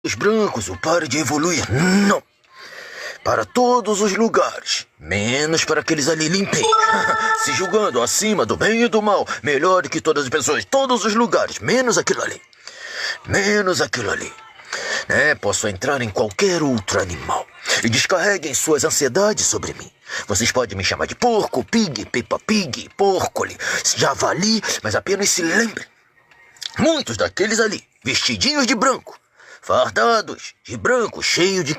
Os brancos, o pare de evoluir. Não. Para todos os lugares, menos para aqueles ali limpinhos, se julgando acima do bem e do mal, melhor do que todas as pessoas, todos os lugares, menos aquilo ali. Menos aquilo ali. Posso entrar em qualquer outro animal e descarreguem suas ansiedades sobre mim. Vocês podem me chamar de porco, pig, Peppa Pig, pórcoli, javali, mas apenas se lembrem. Muitos daqueles ali, vestidinhos de branco, fardados de branco, cheio de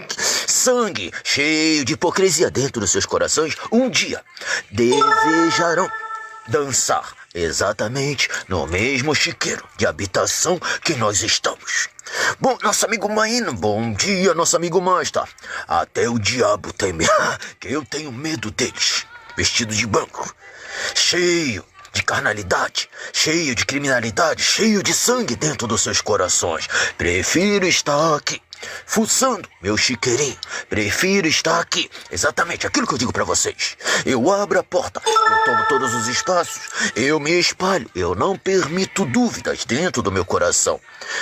sangue, cheio de hipocrisia dentro dos seus corações, um dia desejarão dançar exatamente no mesmo chiqueiro de habitação que nós estamos. Bom, nosso amigo Maíno, bom dia, nosso amigo Master. Até o diabo teme, que eu tenho medo deles, vestidos de branco, cheio de carnalidade, cheio de criminalidade, cheio de sangue dentro dos seus corações. Prefiro estar aqui, fuçando meu chiqueirinho. Prefiro estar aqui. Exatamente aquilo que eu digo pra vocês. Eu abro a porta, eu tomo todos os espaços, eu me espalho. Eu não permito dúvidas dentro do meu coração.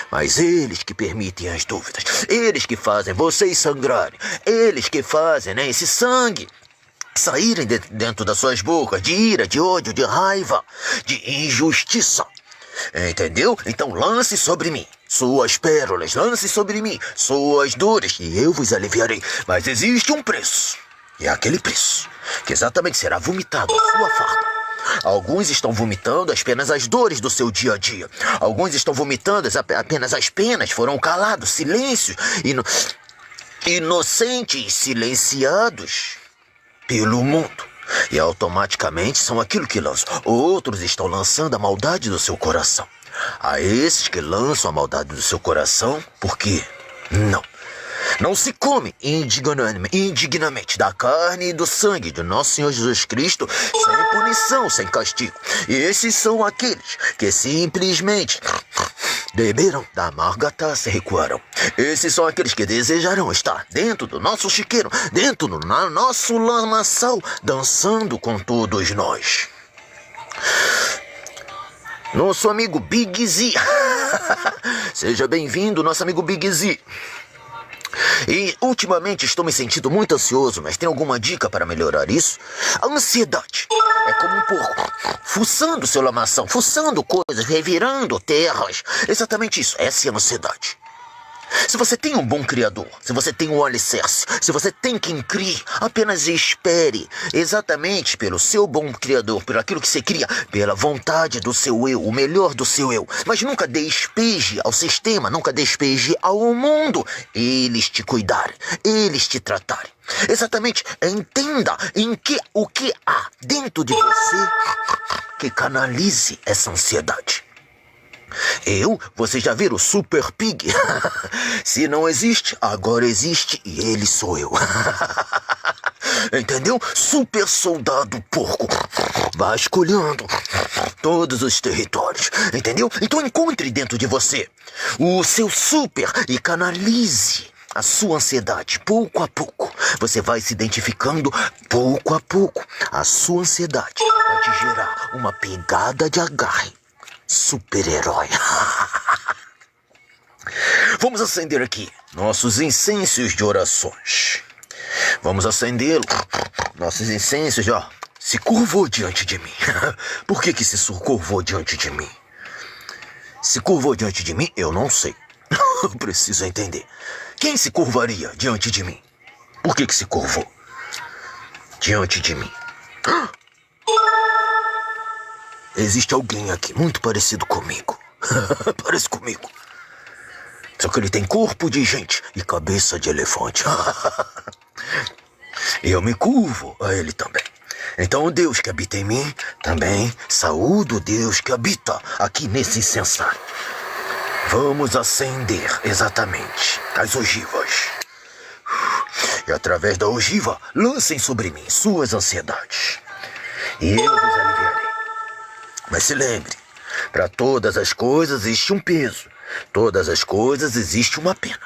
Mas eles que permitem as dúvidas. Eles que fazem vocês sangrarem. Eles que fazem, esse sangue saírem dentro das suas bocas, de ira, de ódio, de raiva, de injustiça. Entendeu? Então lance sobre mim suas pérolas, lance sobre mim suas dores, e eu vos aliviarei. Mas existe um preço, e é aquele preço que exatamente será vomitado a sua farda. Alguns estão vomitando apenas as dores do seu dia a dia. Alguns estão vomitando apenas as penas, foram calados, silêncios, inocentes, silenciados pelo mundo, e automaticamente são aquilo que lançam. Outros estão lançando a maldade do seu coração. A esses que lançam a maldade do seu coração, porque não se come indignamente da carne e do sangue de nosso Senhor Jesus Cristo, sem punição, sem castigo. E esses são aqueles que simplesmente beberão da amarga taça e recuarão. Esses são aqueles que desejarão estar dentro do nosso chiqueiro, dentro do nosso lamaçal, dançando com todos nós. Nosso amigo Big Z. Seja bem-vindo, nosso amigo Big Z. E ultimamente estou me sentindo muito ansioso, mas tem alguma dica para melhorar isso? A ansiedade é como um porco, fuçando seu lamação, fuçando coisas, revirando terras. Exatamente isso, essa é a ansiedade. Se você tem um bom criador, se você tem um alicerce, se você tem quem crie, apenas espere exatamente pelo seu bom criador, por aquilo que você cria, pela vontade do seu eu, o melhor do seu eu. Mas nunca despeje ao sistema, nunca despeje ao mundo eles te cuidarem, eles te tratarem. Exatamente, entenda o que há dentro de você que canalize essa ansiedade. Vocês já viram o Super Pig? Se não existe, agora existe e ele sou eu. Entendeu? Super soldado porco, vasculhando todos os territórios. Entendeu? Então encontre dentro de você o seu super e canalize a sua ansiedade. Pouco a pouco, você vai se identificando pouco a pouco. A sua ansiedade vai te gerar uma pegada de agarre. Super-herói. Vamos acender aqui nossos incênsios de orações. Vamos acendê-lo. Nossos incênsios, se curvou diante de mim. Por que se curvou diante de mim? Se curvou diante de mim, eu não sei. Eu preciso entender. Quem se curvaria diante de mim? Por que se curvou diante de mim? Existe alguém aqui muito parecido comigo. Parece comigo. Só que ele tem corpo de gente e cabeça de elefante. E eu me curvo a ele também. Então o Deus que habita em mim também saúdo o Deus que habita aqui nesse incensário. Vamos acender exatamente as ogivas. E através da ogiva, lancem sobre mim suas ansiedades. E eu vos aliviarei. Mas se lembre, para todas as coisas existe um peso. Todas as coisas existe uma pena.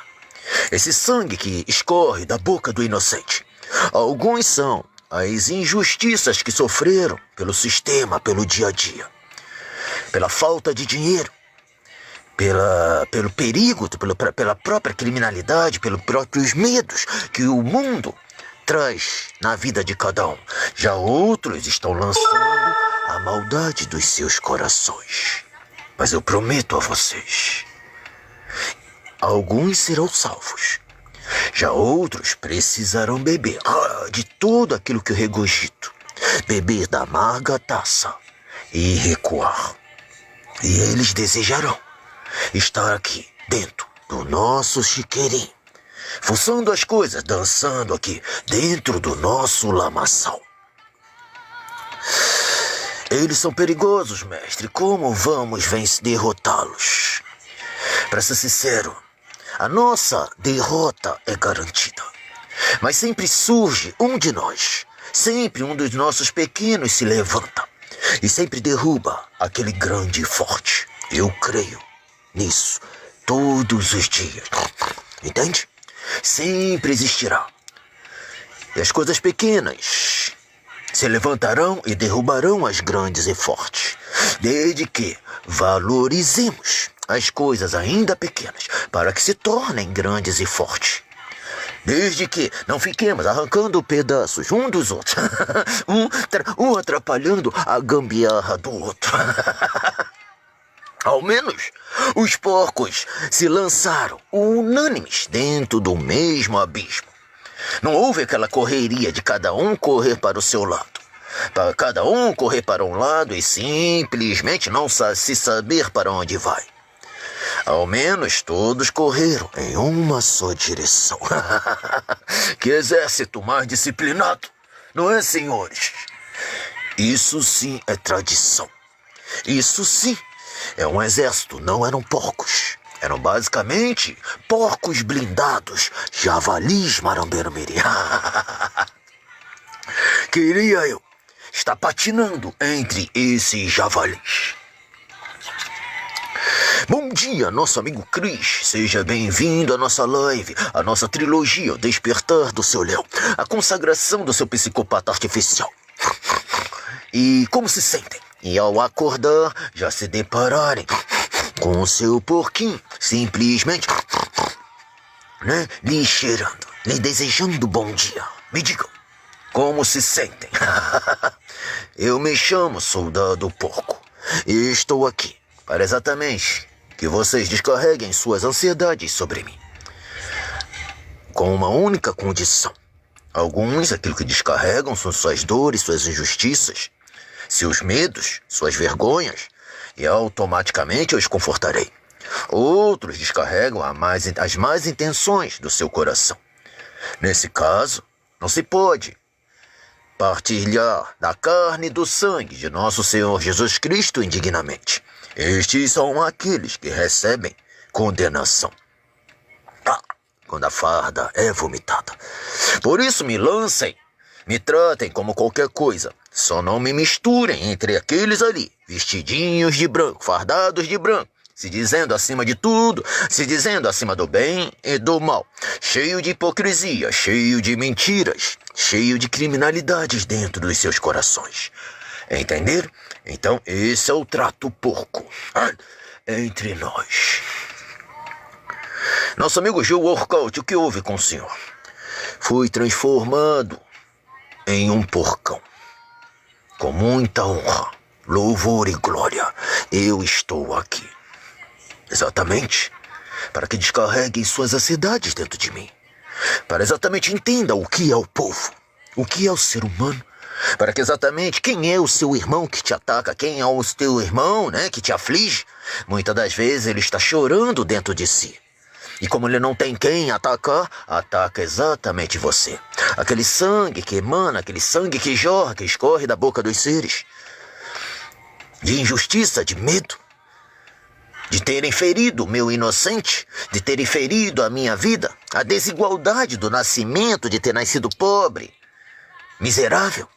Esse sangue que escorre da boca do inocente. Alguns são as injustiças que sofreram pelo sistema, pelo dia a dia. Pela falta de dinheiro. pelo perigo, pela própria criminalidade, pelos próprios medos que o mundo traz na vida de cada um. Já outros estão lançando a maldade dos seus corações. Mas eu prometo a vocês, alguns serão salvos. Já outros precisarão beber de tudo aquilo que eu regurgito. Beber da amarga taça e recuar. E eles desejarão estar aqui dentro do nosso chiqueirinho, fuçando as coisas, dançando aqui dentro do nosso lamaçal. Eles são perigosos, mestre. Como vamos derrotá-los? Para ser sincero, a nossa derrota é garantida. Mas sempre surge um de nós. Sempre um dos nossos pequenos se levanta. E sempre derruba aquele grande e forte. Eu creio nisso todos os dias. Entende? Sempre existirá. E as coisas pequenas se levantarão e derrubarão as grandes e fortes. Desde que valorizemos as coisas ainda pequenas para que se tornem grandes e fortes. Desde que não fiquemos arrancando pedaços um dos outros, um atrapalhando a gambiarra do outro. Ao menos os porcos se lançaram unânimes dentro do mesmo abismo. Não houve aquela correria de cada um correr para o seu lado. Para cada um correr para um lado e simplesmente não se saber para onde vai. Ao menos todos correram em uma só direção. Que exército mais disciplinado, não é, senhores? Isso sim é tradição. Isso sim é um exército, não eram porcos. Eram basicamente porcos blindados, javalis marambeiro-miri. Queria eu estar patinando entre esses javalis. Bom dia, nosso amigo Chris. Seja bem-vindo à nossa live, à nossa trilogia, o despertar do seu leão, a consagração do seu psicopata artificial. E como se sentem? E ao acordar, já se depararem com o seu porquinho, simplesmente, lhe cheirando, lhe desejando bom dia. Me digam, como se sentem? Eu me chamo Soldado Porco e estou aqui para exatamente que vocês descarreguem suas ansiedades sobre mim. Com uma única condição. Alguns, aquilo que descarregam são suas dores, suas injustiças, seus medos, suas vergonhas, e automaticamente eu os confortarei. Outros descarregam as más intenções do seu coração. Nesse caso, não se pode partilhar da carne e do sangue de nosso Senhor Jesus Cristo indignamente. Estes são aqueles que recebem condenação quando a farda é vomitada. Por isso me lancem, me tratem como qualquer coisa. Só não me misturem entre aqueles ali, vestidinhos de branco, fardados de branco, se dizendo acima de tudo, se dizendo acima do bem e do mal, cheio de hipocrisia, cheio de mentiras, cheio de criminalidades dentro dos seus corações. Entenderam? Então esse é o trato porco entre nós. Nosso amigo Gil Workout, o que houve com o senhor? Fui transformado em um porcão. Com muita honra, louvor e glória, eu estou aqui. Exatamente para que descarreguem suas ansiedades dentro de mim. Para exatamente entendam o que é o povo, o que é o ser humano. Para que exatamente quem é o seu irmão que te ataca, quem é o teu irmão, que te aflige. Muitas das vezes ele está chorando dentro de si. E como ele não tem quem atacar, ataca exatamente você. Aquele sangue que emana, aquele sangue que jorra, que escorre da boca dos seres. De injustiça, de medo. De terem ferido o meu inocente, de terem ferido a minha vida. A desigualdade do nascimento, de ter nascido pobre, miserável.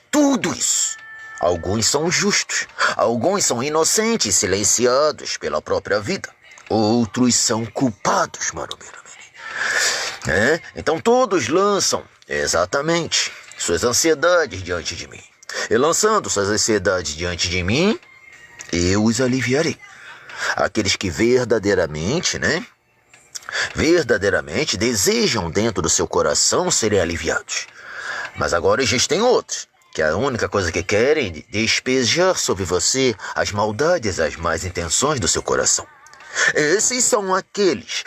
Tudo isso. Alguns são justos, alguns são inocentes, silenciados pela própria vida. Outros são culpados, Então todos lançam exatamente suas ansiedades diante de mim. E lançando suas ansiedades diante de mim, eu os aliviarei. aqueles que verdadeiramente, né? Verdadeiramente desejam dentro do seu coração serem aliviados. Mas agora existem outros, que a única coisa que querem é despejar sobre você as maldades, as más intenções do seu coração. Esses são aqueles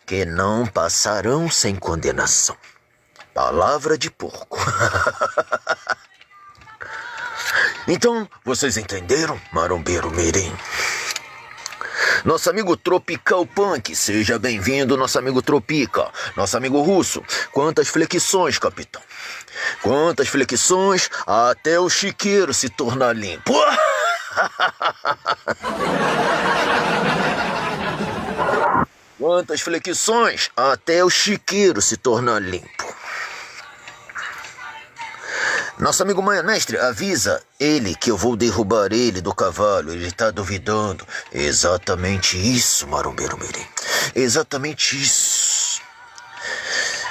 que não passarão sem condenação. Palavra de porco. Então, vocês entenderam, marombeiro mirim? Nosso amigo Tropical Punk, seja bem-vindo, nosso amigo Tropica. Nosso amigo Russo, quantas flexões, capitão? Quantas flexões até o chiqueiro se tornar limpo? Quantas flexões até o chiqueiro se tornar limpo? Nosso amigo Maionestre, avisa ele que eu vou derrubar ele do cavalo. Ele tá duvidando. Exatamente isso, marombeiro mirim. Exatamente isso.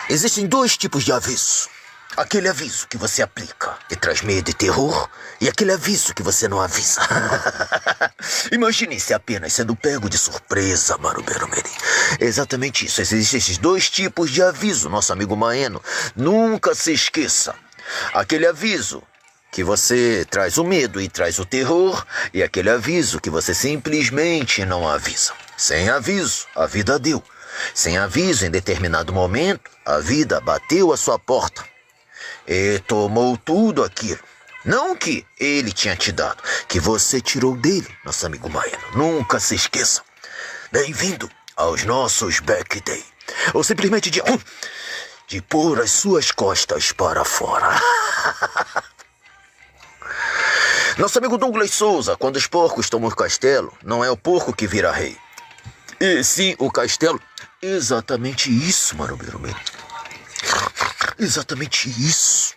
Existem dois tipos de aviso. Aquele aviso que você aplica e traz medo e terror, e aquele aviso que você não avisa. Imagine-se apenas sendo pego de surpresa, marombeiro mirim. Exatamente isso. Existem esses dois tipos de aviso, nosso amigo Maeno. Nunca se esqueça. Aquele aviso que você traz o medo e traz o terror, e aquele aviso que você simplesmente não avisa. Sem aviso, a vida deu. Sem aviso, em determinado momento, a vida bateu à sua porta e tomou tudo aquilo. Não que ele tinha te dado, que você tirou dele, nosso amigo Maeno. Nunca se esqueça. Bem-vindo aos nossos Back Day. Ou simplesmente de pôr as suas costas para fora. Nosso amigo Douglas Souza, quando os porcos tomam o castelo, não é o porco que vira rei, e sim o castelo. Exatamente isso, marombeiro mirim. Exatamente isso.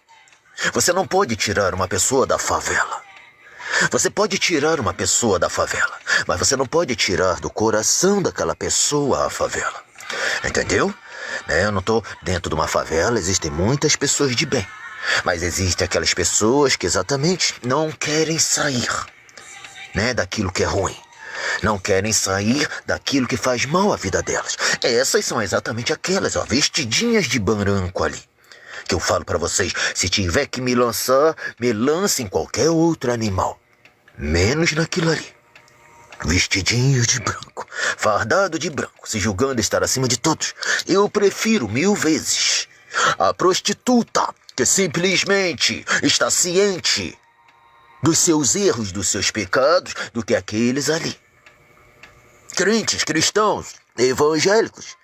Você não pode tirar uma pessoa da favela. Você pode tirar uma pessoa da favela, mas você não pode tirar do coração daquela pessoa a favela. Entendeu? Eu não estou dentro de uma favela, existem muitas pessoas de bem. Mas existem aquelas pessoas que exatamente não querem sair, daquilo que é ruim. Não querem sair daquilo que faz mal à vida delas. Essas são exatamente aquelas, vestidinhas de branco ali. Que eu falo para vocês, se tiver que me lançar, me lance em qualquer outro animal. Menos naquilo ali. Vestidinho de branco, fardado de branco, se julgando estar acima de todos. Eu prefiro 1000 vezes a prostituta que simplesmente está ciente dos seus erros, dos seus pecados, do que aqueles ali. Crentes, cristãos, evangélicos,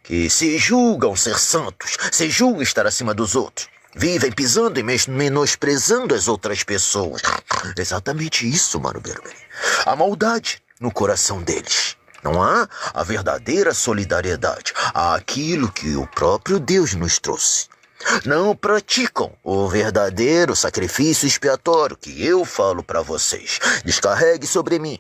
que se julgam ser santos, se julgam estar acima dos outros. Vivem pisando e menosprezando as outras pessoas. Exatamente isso, marombeiro mirim. A maldade no coração deles. Não há a verdadeira solidariedade. Há aquilo que o próprio Deus nos trouxe. Não praticam o verdadeiro sacrifício expiatório que eu falo para vocês. Descarregue sobre mim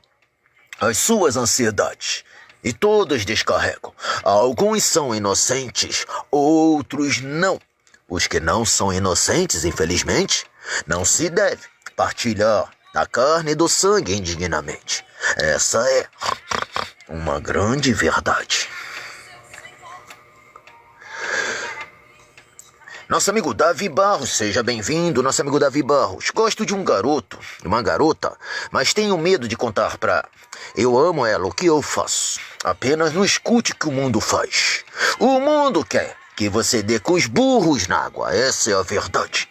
as suas ansiedades. E todos descarregam. Alguns são inocentes, outros não. Os que não são inocentes, infelizmente, não se deve partilhar da carne e do sangue indignamente. Essa é uma grande verdade. Nosso amigo Davi Barros, seja bem-vindo, nosso amigo Davi Barros. Gosto de um garoto, uma garota, mas tenho medo de contar pra... Eu amo ela, o que eu faço? Apenas não escute o que o mundo faz. O mundo quer que você dê com os burros na água, essa é a verdade.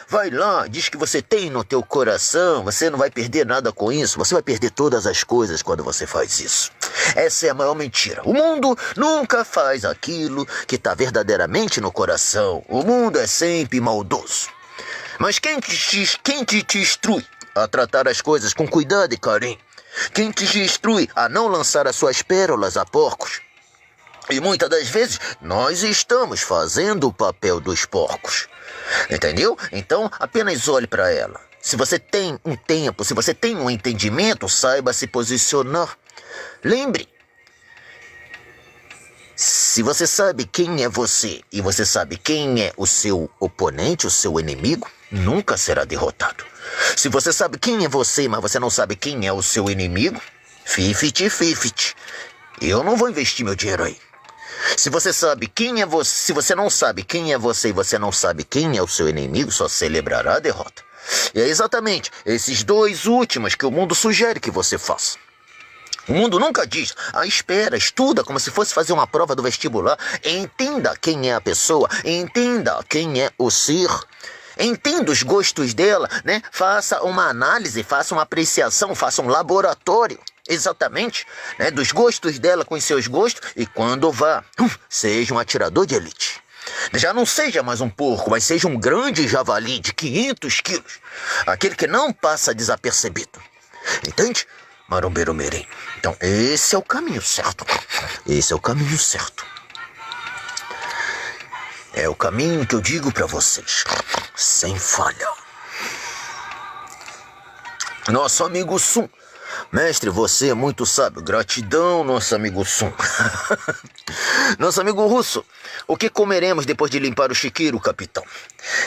Vai lá, diz que você tem no teu coração, você não vai perder nada com isso, você vai perder todas as coisas quando você faz isso. Essa é a maior mentira. O mundo nunca faz aquilo que está verdadeiramente no coração. O mundo é sempre maldoso. Mas quem te instrui a tratar as coisas com cuidado e carinho? Quem te instrui a não lançar as suas pérolas a porcos? E muitas das vezes nós estamos fazendo o papel dos porcos. Entendeu? Então apenas olhe para ela. Se você tem um tempo, se você tem um entendimento, saiba se posicionar. Lembre, se você sabe quem é você e você sabe quem é o seu oponente, o seu inimigo, nunca será derrotado. Se você sabe quem é você, mas você não sabe quem é o seu inimigo, 50-50. Eu não vou investir meu dinheiro aí. Se você sabe quem é você, se você não sabe quem é você e você não sabe quem é o seu inimigo, só celebrará a derrota. E é exatamente esses dois últimos que o mundo sugere que você faça. O mundo nunca diz, espera, estuda como se fosse fazer uma prova do vestibular. Entenda quem é a pessoa, entenda quem é o ser. Entenda os gostos dela, né? Faça uma análise, faça uma apreciação, faça um laboratório. Exatamente, né? Dos gostos dela com os seus gostos. E quando vá, seja um atirador de elite. Já não seja mais um porco, mas seja um grande javali de 500 quilos. Aquele que não passa desapercebido. Entende? Marombeiro Mirim. Então, esse é o caminho certo. Esse é o caminho certo. É o caminho que eu digo pra vocês. Sem falha. Nosso amigo Sun. Mestre, você é muito sábio. Gratidão, nosso amigo Sun. Nosso amigo Russo. O que comeremos depois de limpar o chiqueiro, capitão?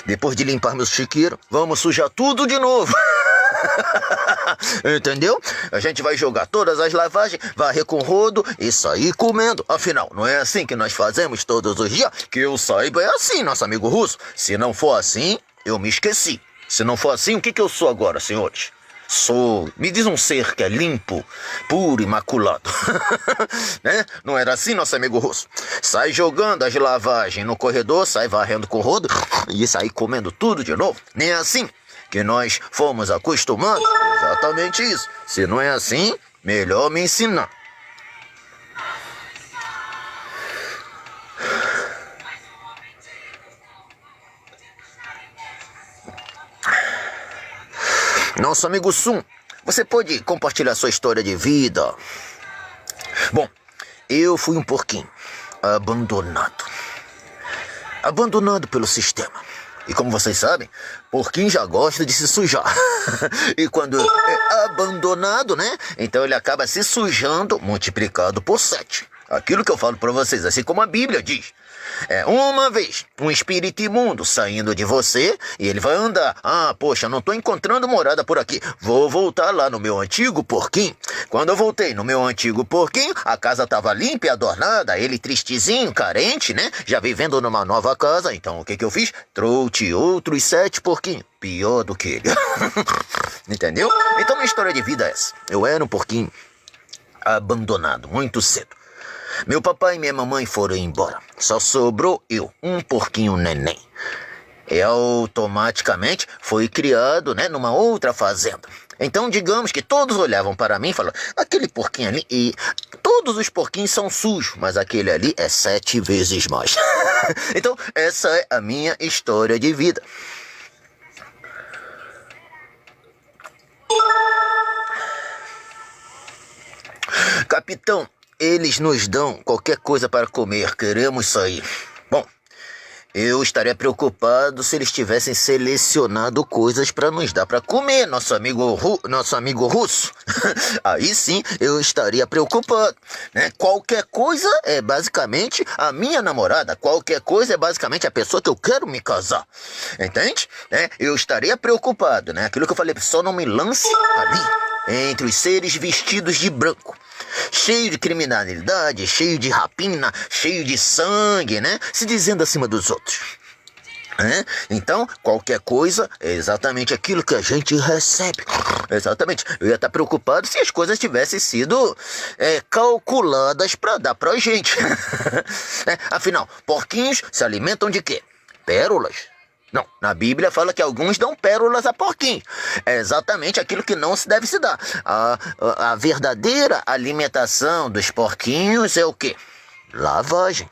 Depois de limparmos o chiqueiro, vamos sujar tudo de novo. Entendeu? A gente vai jogar todas as lavagens, varrer com rodo e sair comendo. Afinal, não é assim que nós fazemos todos os dias? Que eu saiba, é assim, nosso amigo Russo. Se não for assim, eu me esqueci. Se não for assim, o que eu sou agora, senhores? Me diz um ser que é limpo, puro, imaculado. Né? Não era assim, nosso amigo Russo? Sai jogando as lavagens no corredor, sai varrendo com rodo e sai comendo tudo de novo. Nem é assim que nós fomos acostumados. Exatamente isso. Se não é assim, melhor me ensinar. Nosso amigo Sun, você pode compartilhar sua história de vida? Bom, eu fui um porquinho abandonado. Abandonado pelo sistema. E como vocês sabem, porquinho já gosta de se sujar. E quando é abandonado, né? Então ele acaba se sujando multiplicado por 7. Aquilo que eu falo para vocês, assim como a Bíblia diz. É uma vez um espírito imundo saindo de você e ele vai andar. Poxa, não estou encontrando morada por aqui. Vou voltar lá no meu antigo porquinho. Quando eu voltei no meu antigo porquinho, a casa estava limpa e adornada. Ele tristezinho, carente, né? Já vivendo numa nova casa. Então o que eu fiz? Trouxe outros 7 porquinhos. Pior do que ele. Entendeu? Então minha história de vida é essa. Eu era um porquinho abandonado muito cedo. Meu papai e minha mamãe foram embora. Só sobrou eu, um porquinho neném. E automaticamente foi criado, né, numa outra fazenda. Então, digamos que todos olhavam para mim e falavam, aquele porquinho ali, e todos os porquinhos são sujos, mas aquele ali é 7 vezes mais. Então, essa é a minha história de vida. Capitão, eles nos dão qualquer coisa para comer, queremos sair. Bom, eu estaria preocupado se eles tivessem selecionado coisas para nos dar para comer, nosso amigo Russo. Aí sim eu estaria preocupado, né? Qualquer coisa é basicamente a minha namorada, qualquer coisa é basicamente a pessoa que eu quero me casar, entende? Eu estaria preocupado, né? Aquilo que eu falei, só não me lance ali, entre os seres vestidos de branco. Cheio de criminalidade, cheio de rapina, cheio de sangue, né? Se dizendo acima dos outros. Então, qualquer coisa é exatamente aquilo que a gente recebe. Exatamente. Eu ia estar preocupado se as coisas tivessem sido calculadas para dar pra gente. Afinal, porquinhos se alimentam de quê? Pérolas. Não, na Bíblia fala que alguns dão pérolas a porquinhos. É exatamente aquilo que não se deve se dar. A verdadeira alimentação dos porquinhos é o quê? Lavagem.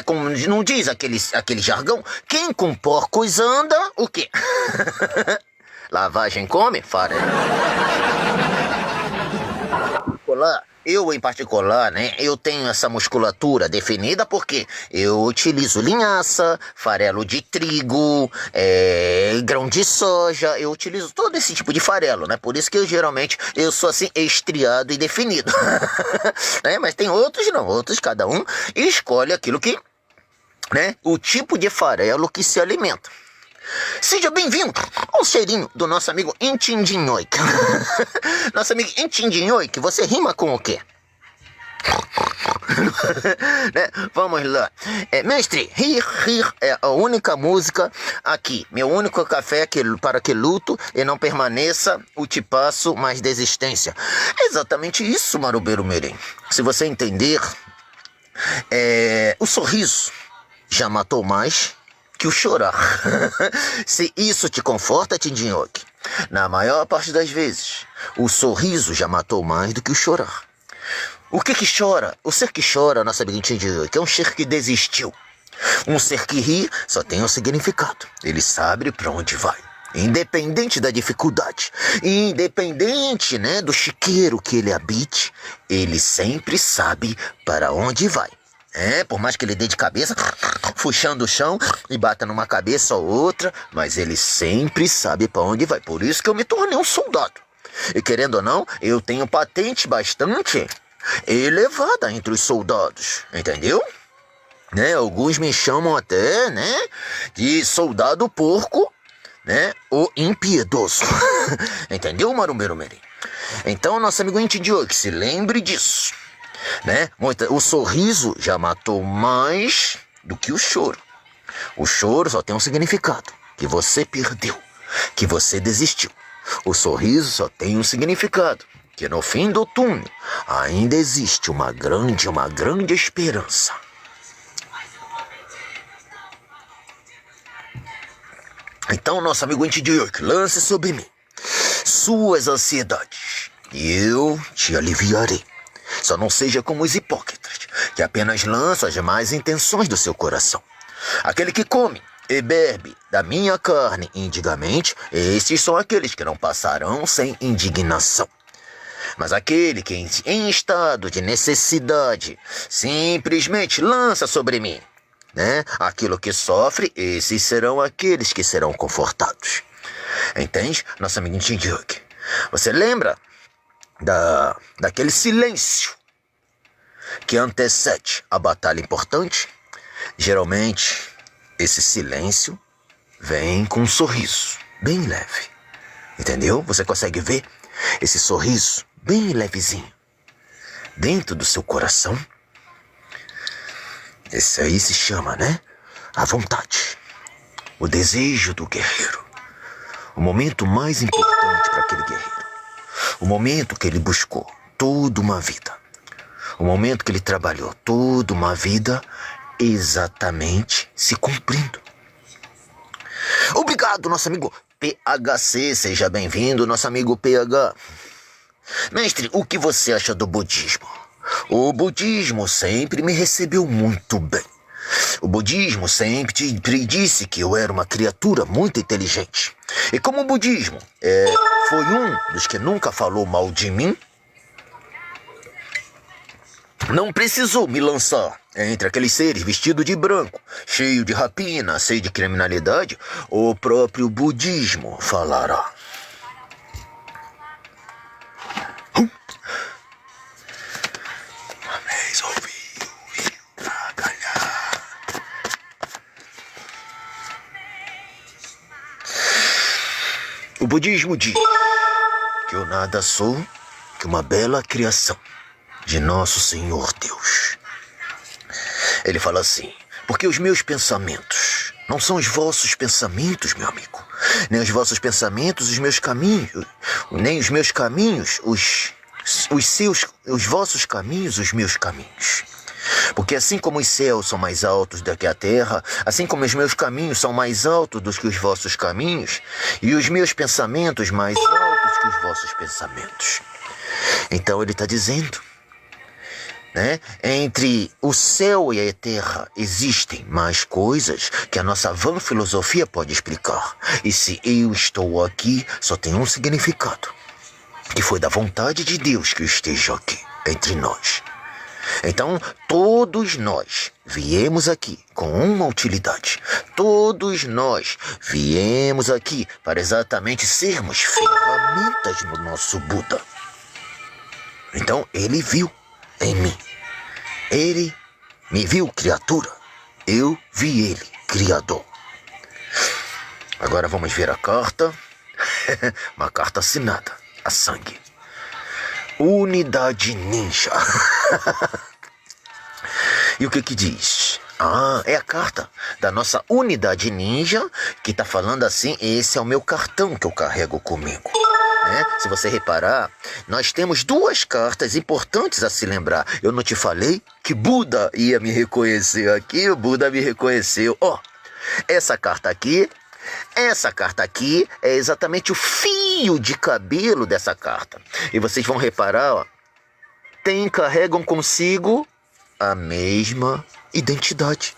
Como não diz aquele jargão, quem com porcos anda, o quê? Lavagem come, farelo. Eu, em particular, né, eu tenho essa musculatura definida porque eu utilizo linhaça, farelo de trigo, grão de soja, eu utilizo todo esse tipo de farelo, né? Por isso que eu sou assim, estriado e definido. Mas tem outros não, outros cada um escolhe aquilo que, né, o tipo de farelo que se alimenta. Seja bem-vindo ao cheirinho do nosso amigo Intindinhoik. Nosso amigo Intindinhoik, você rima com o quê? Né? Vamos lá. Mestre, rir é a única música aqui. Meu único café para que luto e não permaneça, o te passo mais desistência. É exatamente isso, Marombeiro Mirim. Se você entender, o sorriso já matou mais que o chorar. Se isso te conforta, Tindinhoque, na maior parte das vezes, o sorriso já matou mais do que o chorar. O que chora? O ser que chora, nossa amiga Tindinhoque, é um ser que desistiu. Um ser que ri só tem um significado. Ele sabe para onde vai. Independente da dificuldade, independente, né, do chiqueiro que ele habite, ele sempre sabe para onde vai. Por mais que ele dê de cabeça, puxando o chão e bata numa cabeça ou outra, mas ele sempre sabe para onde vai. Por isso que eu me tornei um soldado. E querendo ou não, eu tenho patente bastante elevada entre os soldados, entendeu? Alguns me chamam até, de soldado porco, o impiedoso. Entendeu, Marombeiro Mirim? Então, nosso amigo Intindioque, se lembre disso. O sorriso já matou mais do que o choro. O choro só tem um significado: que você perdeu, que você desistiu. O sorriso só tem um significado: que no fim do túnel ainda existe uma grande esperança. Então, nosso amigo Intindioque, lance sobre mim suas ansiedades e eu te aliviarei. Só não seja como os hipócritas, que apenas lançam as más intenções do seu coração. Aquele que come e bebe da minha carne indigamente, estes são aqueles que não passarão sem indignação. Mas aquele que em estado de necessidade simplesmente lança sobre mim, aquilo que sofre, esses serão aqueles que serão confortados. Entende, nosso amigo Intindioque? Você lembra daquele silêncio que antecede a batalha importante? Geralmente, esse silêncio vem com um sorriso bem leve. Entendeu? Você consegue ver esse sorriso bem levezinho dentro do seu coração? Esse aí se chama, a vontade, o desejo do guerreiro. O momento mais importante para aquele guerreiro. O momento que ele buscou toda uma vida. O momento que ele trabalhou toda uma vida exatamente se cumprindo. Obrigado, nosso amigo PHC. Seja bem-vindo, nosso amigo PH. Mestre, o que você acha do budismo? O budismo sempre me recebeu muito bem. O budismo sempre disse que eu era uma criatura muito inteligente. E como o budismo foi um dos que nunca falou mal de mim, não precisou me lançar entre aqueles seres vestidos de branco, cheio de rapina, cheio de criminalidade. O próprio budismo falará. O budismo diz que eu nada sou que uma bela criação de nosso Senhor Deus. Ele fala assim: porque os meus pensamentos não são os vossos pensamentos, meu amigo, nem os vossos pensamentos, os meus caminhos, nem os meus caminhos, os vossos caminhos, os meus caminhos. Porque assim como os céus são mais altos do que a terra, assim como os meus caminhos são mais altos do que os vossos caminhos, e os meus pensamentos mais altos que os vossos pensamentos. Então ele está dizendo, entre o céu e a terra existem mais coisas que a nossa vã filosofia pode explicar. E se eu estou aqui, só tem um significado: que foi da vontade de Deus que eu esteja aqui entre nós. Então, todos nós viemos aqui com uma utilidade. Todos nós viemos aqui para exatamente sermos ferramentas no nosso Buda. Então, ele viu em mim. Ele me viu criatura. Eu vi ele, criador. Agora vamos ver a carta. Uma carta assinada a sangue. Unidade Ninja. E o que diz? É a carta da nossa Unidade Ninja, que está falando assim: esse é o meu cartão que eu carrego comigo. Se você reparar, nós temos duas cartas importantes a se lembrar. Eu não te falei que Buda ia me reconhecer aqui? O Buda me reconheceu. Essa carta aqui é exatamente o fio de cabelo dessa carta. E vocês vão reparar, carregam consigo a mesma identidade.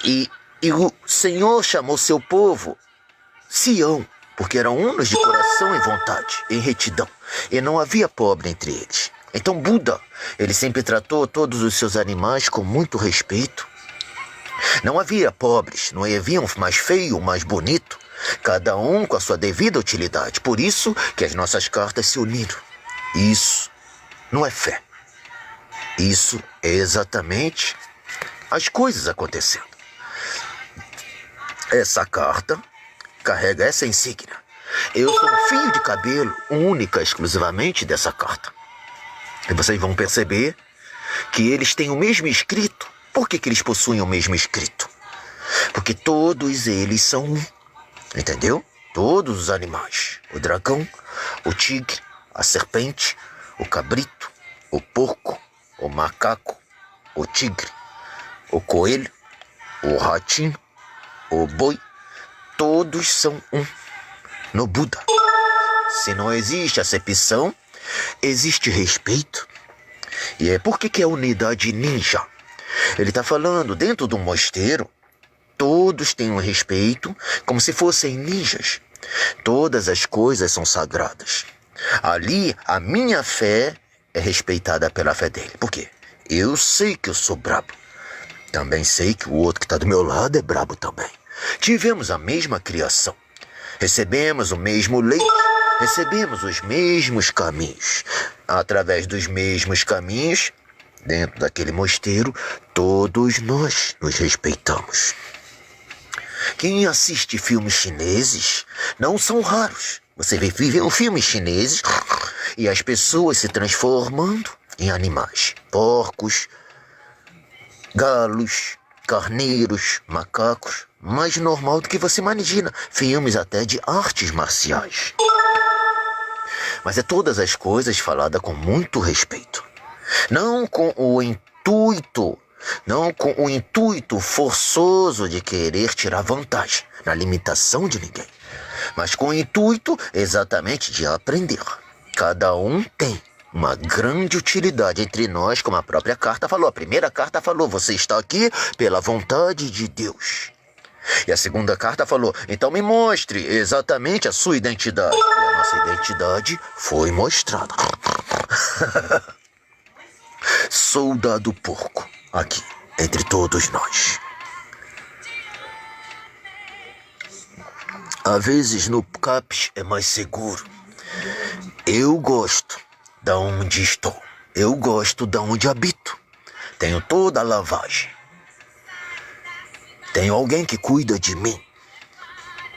E o Senhor chamou seu povo Sião, porque eram unos de coração e vontade, em retidão, e não havia pobre entre eles. Então Buda, ele sempre tratou todos os seus animais com muito respeito. Não havia pobres, não havia um mais feio, um mais bonito, cada um com a sua devida utilidade. Por isso que as nossas cartas se uniram. Isso não é fé. Isso é exatamente as coisas acontecendo. Essa carta carrega essa insígnia. Eu sou um fio de cabelo única, exclusivamente dessa carta. E vocês vão perceber que eles têm o mesmo escrito. Por que eles possuem o mesmo escrito? Porque todos eles são um. Entendeu? Todos os animais. O dragão, o tigre, a serpente, o cabrito, o porco, o macaco, o tigre, o coelho, o ratinho, o boi, todos são um no Buda. Se não existe acepção, existe respeito. E é por que é a unidade ninja? Ele está falando, dentro do mosteiro, todos têm um respeito como se fossem ninjas. Todas as coisas são sagradas. Ali, a minha fé é respeitada pela fé dele. Por quê? Eu sei que eu sou brabo. Também sei que o outro que está do meu lado é brabo também. Tivemos a mesma criação. Recebemos o mesmo leite. Recebemos os mesmos caminhos. Através dos mesmos caminhos, dentro daquele mosteiro, todos nós nos respeitamos. Quem assiste filmes chineses não são raros. Você vê filmes chineses e as pessoas se transformando em animais. Porcos, galos, carneiros, macacos. Mais normal do que você imagina. Filmes até de artes marciais. Mas é todas as coisas faladas com muito respeito. Não com o intuito forçoso de querer tirar vantagem na limitação de ninguém, mas com o intuito exatamente de aprender. Cada um tem uma grande utilidade entre nós, como a própria carta falou. A primeira carta falou: você está aqui pela vontade de Deus. E a segunda carta falou: então me mostre exatamente a sua identidade. E a nossa identidade foi mostrada. Soldado porco, aqui, entre todos nós. Às vezes no CAPS é mais seguro. Eu gosto da onde estou. Eu gosto da onde habito. Tenho toda a lavagem. Tenho alguém que cuida de mim.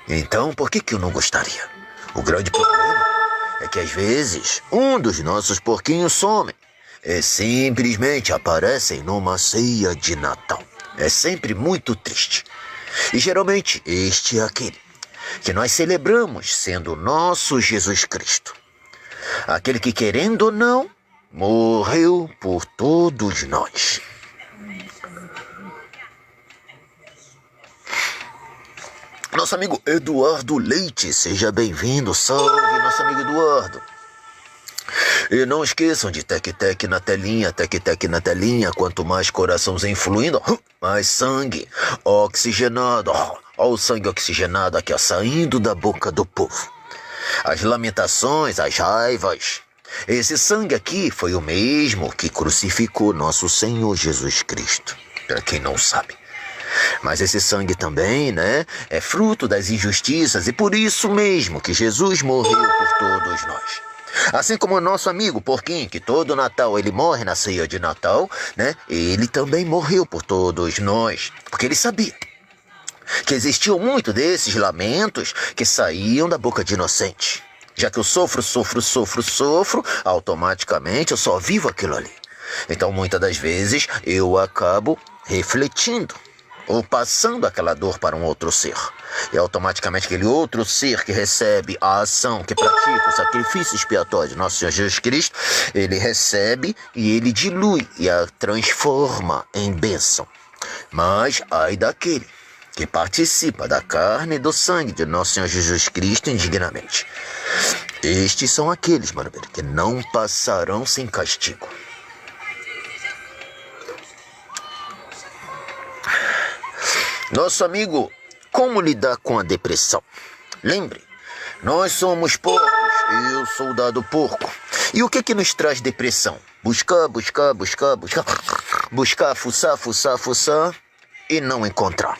Então, por que eu não gostaria? O grande problema é que às vezes um dos nossos porquinhos some. E simplesmente aparecem numa ceia de Natal. É sempre muito triste. E geralmente este é aquele que nós celebramos sendo o nosso Jesus Cristo. Aquele que, querendo ou não, morreu por todos nós. Nosso amigo Eduardo Leite, seja bem-vindo. Salve, nosso amigo Eduardo. E não esqueçam de tec-tec na telinha, tec-tec na telinha. Quanto mais coraçãozinho fluindo, mais sangue oxigenado. Olha o sangue oxigenado aqui, ó, saindo da boca do povo. As lamentações, as raivas. Esse sangue aqui foi o mesmo que crucificou nosso Senhor Jesus Cristo. Para quem não sabe. Mas esse sangue também, né, é fruto das injustiças. E por isso mesmo que Jesus morreu por todos nós. Assim como o nosso amigo Porquinho, que todo Natal ele morre na ceia de Natal, né? Ele também morreu por todos nós, porque ele sabia que existiam muito desses lamentos que saíam da boca de inocente. Já que eu sofro, automaticamente eu só vivo aquilo ali. Então, muitas das vezes, eu acabo refletindo ou passando aquela dor para um outro ser. E automaticamente aquele outro ser que recebe a ação, que pratica o sacrifício expiatório de Nosso Senhor Jesus Cristo, ele recebe e ele dilui e a transforma em bênção. Mas ai daquele que participa da carne e do sangue de Nosso Senhor Jesus Cristo indignamente. Estes são aqueles, mano, que não passarão sem castigo. Nosso amigo, como lidar com a depressão? Lembre, nós somos porcos, eu soldado porco. E o que nos traz depressão? Buscar, fuçar e não encontrar.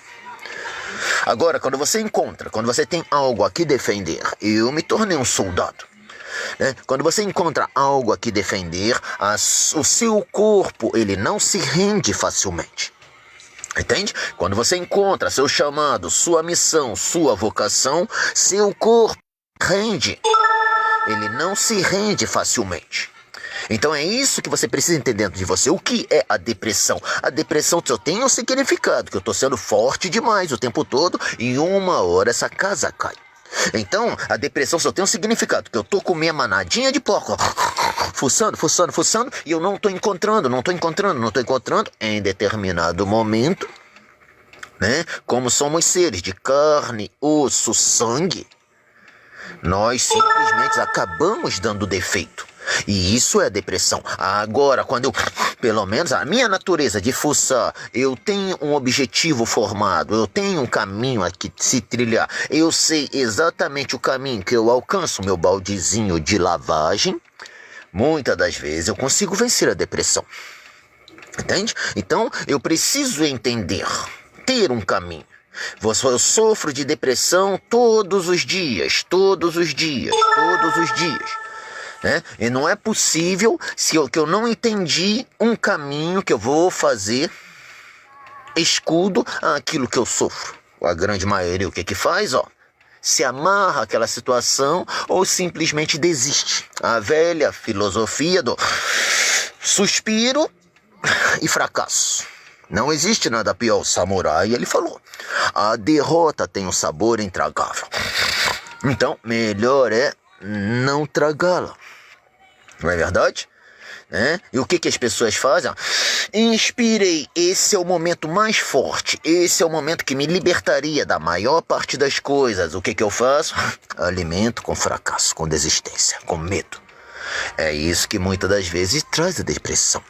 Agora, quando você encontra, quando você tem algo a que defender, eu me tornei um soldado. Né? Quando você encontra algo a que defender, o seu corpo ele não se rende facilmente. Entende? Quando você encontra seu chamado, sua missão, sua vocação, seu corpo rende. Ele não se rende facilmente. Então é isso que você precisa entender dentro de você. O que é a depressão? A depressão só tem um significado, que eu estou sendo forte demais o tempo todo e em uma hora essa casa cai. Então, a depressão só tem um significado, que eu tô com minha manadinha de porco, fuçando, e eu não tô encontrando, em determinado momento, né? Como somos seres de carne, osso, sangue, nós simplesmente acabamos dando defeito. E isso é depressão. Agora, quando eu, pelo menos a minha natureza de fuçar, eu tenho um objetivo formado, eu tenho um caminho aqui de se trilhar, eu sei exatamente o caminho que eu alcanço meu baldezinho de lavagem, muitas das vezes eu consigo vencer a depressão. Entende? Então, eu preciso entender, ter um caminho. Eu sofro de depressão todos os dias. Né? E não é possível que eu não entendi um caminho que eu vou fazer escudo àquilo que eu sofro. A grande maioria o que faz? Se amarra àquela situação ou simplesmente desiste. A velha filosofia do suspiro e fracasso. Não existe nada pior. O samurai, ele falou, a derrota tem um sabor intragável. Então, melhor é não tragá-la. Não é verdade? E o que as pessoas fazem? Inspirei, esse é o momento mais forte, esse é o momento que me libertaria da maior parte das coisas. O que eu faço? Alimento com fracasso, com desistência, com medo. É isso que muitas das vezes traz a depressão.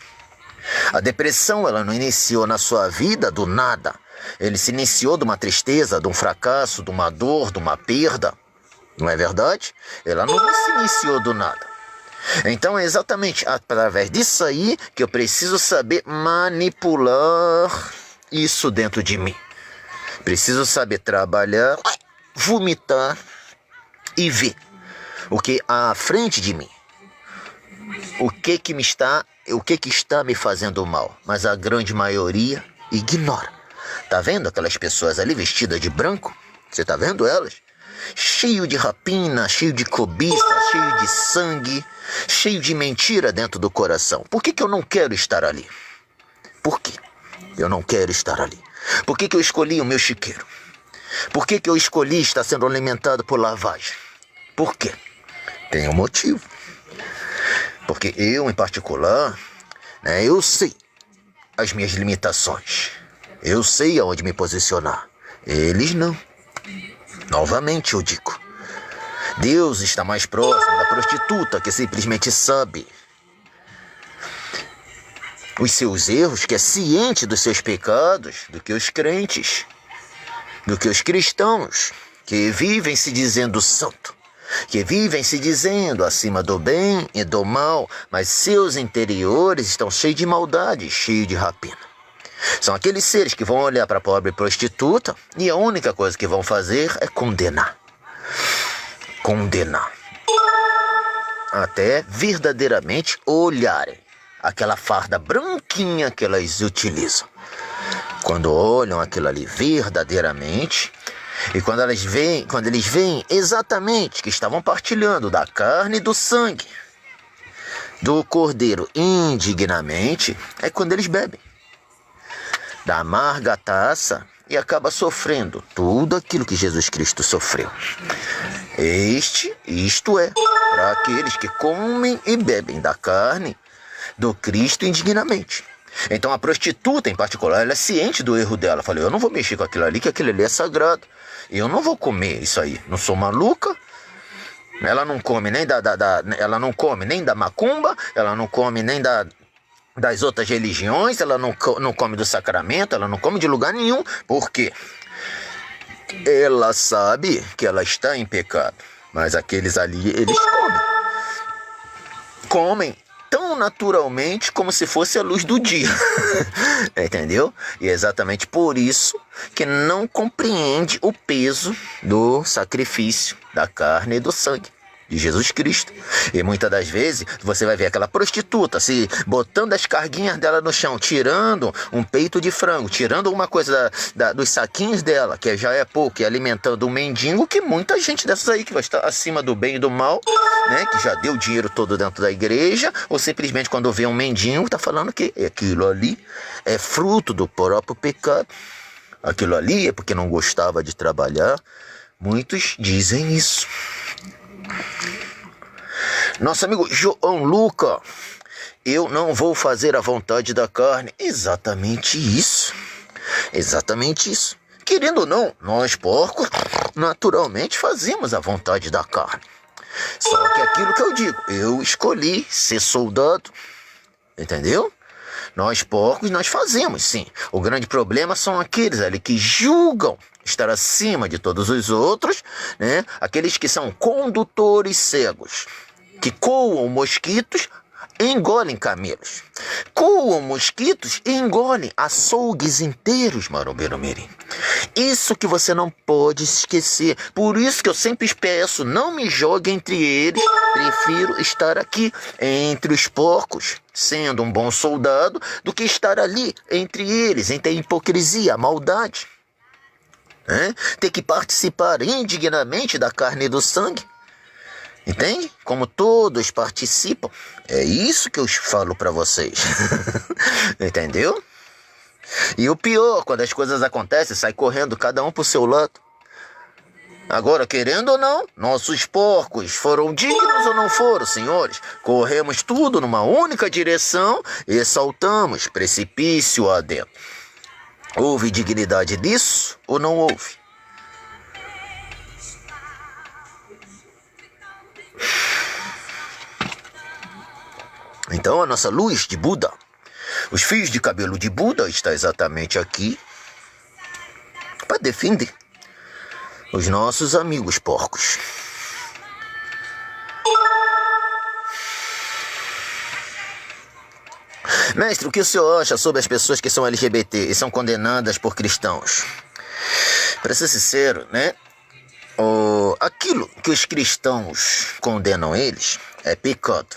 A depressão, ela não iniciou na sua vida do nada. Ele se iniciou de uma tristeza, de um fracasso, de uma dor, de uma perda. Não é verdade? Ela não se iniciou do nada. Então é exatamente através disso aí que eu preciso saber manipular isso dentro de mim. Preciso saber trabalhar, vomitar e ver o que há à frente de mim. O que está me fazendo mal. Mas a grande maioria ignora. Tá vendo aquelas pessoas ali vestidas de branco? Você tá vendo elas? Cheio de rapina, cheio de cobiça, cheio de sangue, cheio de mentira dentro do coração. Por que eu não quero estar ali? Por quê? Eu não quero estar ali. Por que eu escolhi o meu chiqueiro? Por que eu escolhi estar sendo alimentado por lavagem? Por quê? Tem um motivo. Porque eu, em particular, eu sei as minhas limitações. Eu sei aonde me posicionar. Eles não. Novamente eu digo, Deus está mais próximo da prostituta que simplesmente sabe os seus erros, que é ciente dos seus pecados, do que os crentes, do que os cristãos, que vivem se dizendo santo, que vivem se dizendo acima do bem e do mal, mas seus interiores estão cheios de maldade, cheios de rapina. São aqueles seres que vão olhar para a pobre prostituta e a única coisa que vão fazer é condenar. Condenar. Até verdadeiramente olharem aquela farda branquinha que elas utilizam. quando olham aquilo ali verdadeiramente, e quando eles veem exatamente que estavam partilhando da carne e do sangue do Cordeiro indignamente, é quando eles bebem da amarga taça e acaba sofrendo tudo aquilo que Jesus Cristo sofreu. Isto é, para aqueles que comem e bebem da carne do Cristo indignamente. Então a prostituta em particular, ela é ciente do erro dela. Falei, eu não vou mexer com aquilo ali, que aquilo ali é sagrado. Eu não vou comer isso aí. Não sou maluca. Ela não come nem ela não come nem da macumba, ela não come nem das outras religiões, ela não come do sacramento, ela não come de lugar nenhum. Por quê? Ela sabe que ela está em pecado. Mas aqueles ali, eles comem tão naturalmente como se fosse a luz do dia. Entendeu? E é exatamente por isso que não compreende o peso do sacrifício da carne e do sangue de Jesus Cristo. E muitas das vezes você vai ver aquela prostituta se botando as carguinhas dela no chão, tirando um peito de frango, tirando alguma coisa dos saquinhos dela, que já é pouco, e alimentando um mendigo, que muita gente dessas aí que vai estar acima do bem e do mal, né, que já deu dinheiro todo dentro da igreja, ou simplesmente quando vê um mendigo está falando que aquilo ali é fruto do próprio pecado. Aquilo ali é porque não gostava de trabalhar. Muitos dizem isso. Nosso amigo João Luca, eu não vou fazer a vontade da carne. Exatamente isso. Exatamente isso. Querendo ou não, nós porcos naturalmente fazemos a vontade da carne. Só que aquilo que eu digo, eu escolhi ser soldado. Entendeu? Nós porcos, nós fazemos, sim. O grande problema são aqueles ali que julgam estar acima de todos os outros, né? Aqueles que são condutores cegos, que coam mosquitos e engolem camelos. Coam mosquitos e engolem açougues inteiros, marombeiro mirim. Isso que você não pode esquecer. Por isso que eu sempre peço, não me jogue entre eles. Prefiro estar aqui entre os porcos, sendo um bom soldado, do que estar ali entre eles, entre a hipocrisia, a maldade. Ter que participar indignamente da carne e do sangue. Entende? Como todos participam. É isso que eu falo para vocês. Entendeu? E o pior, quando as coisas acontecem, sai correndo cada um pro seu lado. Agora, querendo ou não, nossos porcos foram dignos ou não foram, senhores? Corremos tudo numa única direção e saltamos precipício adentro. Houve dignidade disso ou não houve? Então a nossa luz de Buda, os fios de cabelo de Buda está exatamente aqui para defender os nossos amigos porcos. Mestre, o que o senhor acha sobre as pessoas que são LGBT e são condenadas por cristãos? Para ser sincero, né? Aquilo que os cristãos condenam eles é pecado.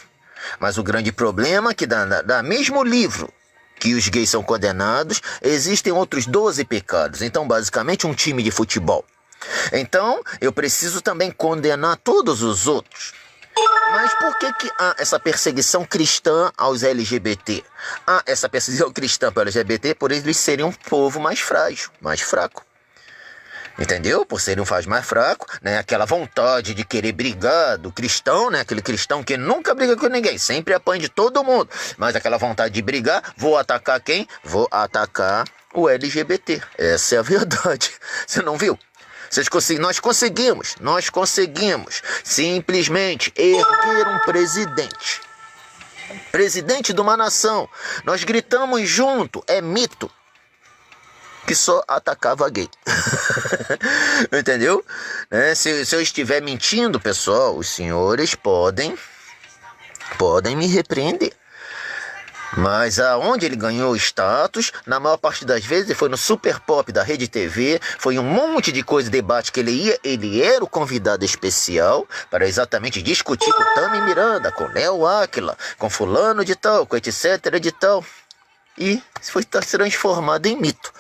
Mas o grande problema é que da mesmo livro que os gays são condenados, existem outros 12 pecados. Então, basicamente, um time de futebol. Então, eu preciso também condenar todos os outros. Mas por que há essa perseguição cristã aos LGBT? Há essa perseguição cristã para LGBT por eles serem um povo mais frágil, mais fraco. Entendeu? Por serem um mais fraco, né? Aquela vontade de querer brigar do cristão, né? Aquele cristão que nunca briga com ninguém, sempre apanha de todo mundo. Mas aquela vontade de brigar, vou atacar quem? Vou atacar o LGBT. Essa é a verdade. Você não viu? Nós conseguimos simplesmente erguer um presidente. Presidente de uma nação. Nós gritamos junto, é mito. Que só atacava gay. Entendeu? Se eu estiver mentindo, pessoal, os senhores podem me repreender. Mas aonde ele ganhou status, na maior parte das vezes, foi no Super Pop da Rede TV, foi um monte de coisa, debate que ele era o convidado especial para exatamente discutir com Tami Miranda, com Léo Áquila, com fulano de tal, com etc de tal. e foi transformado em mito.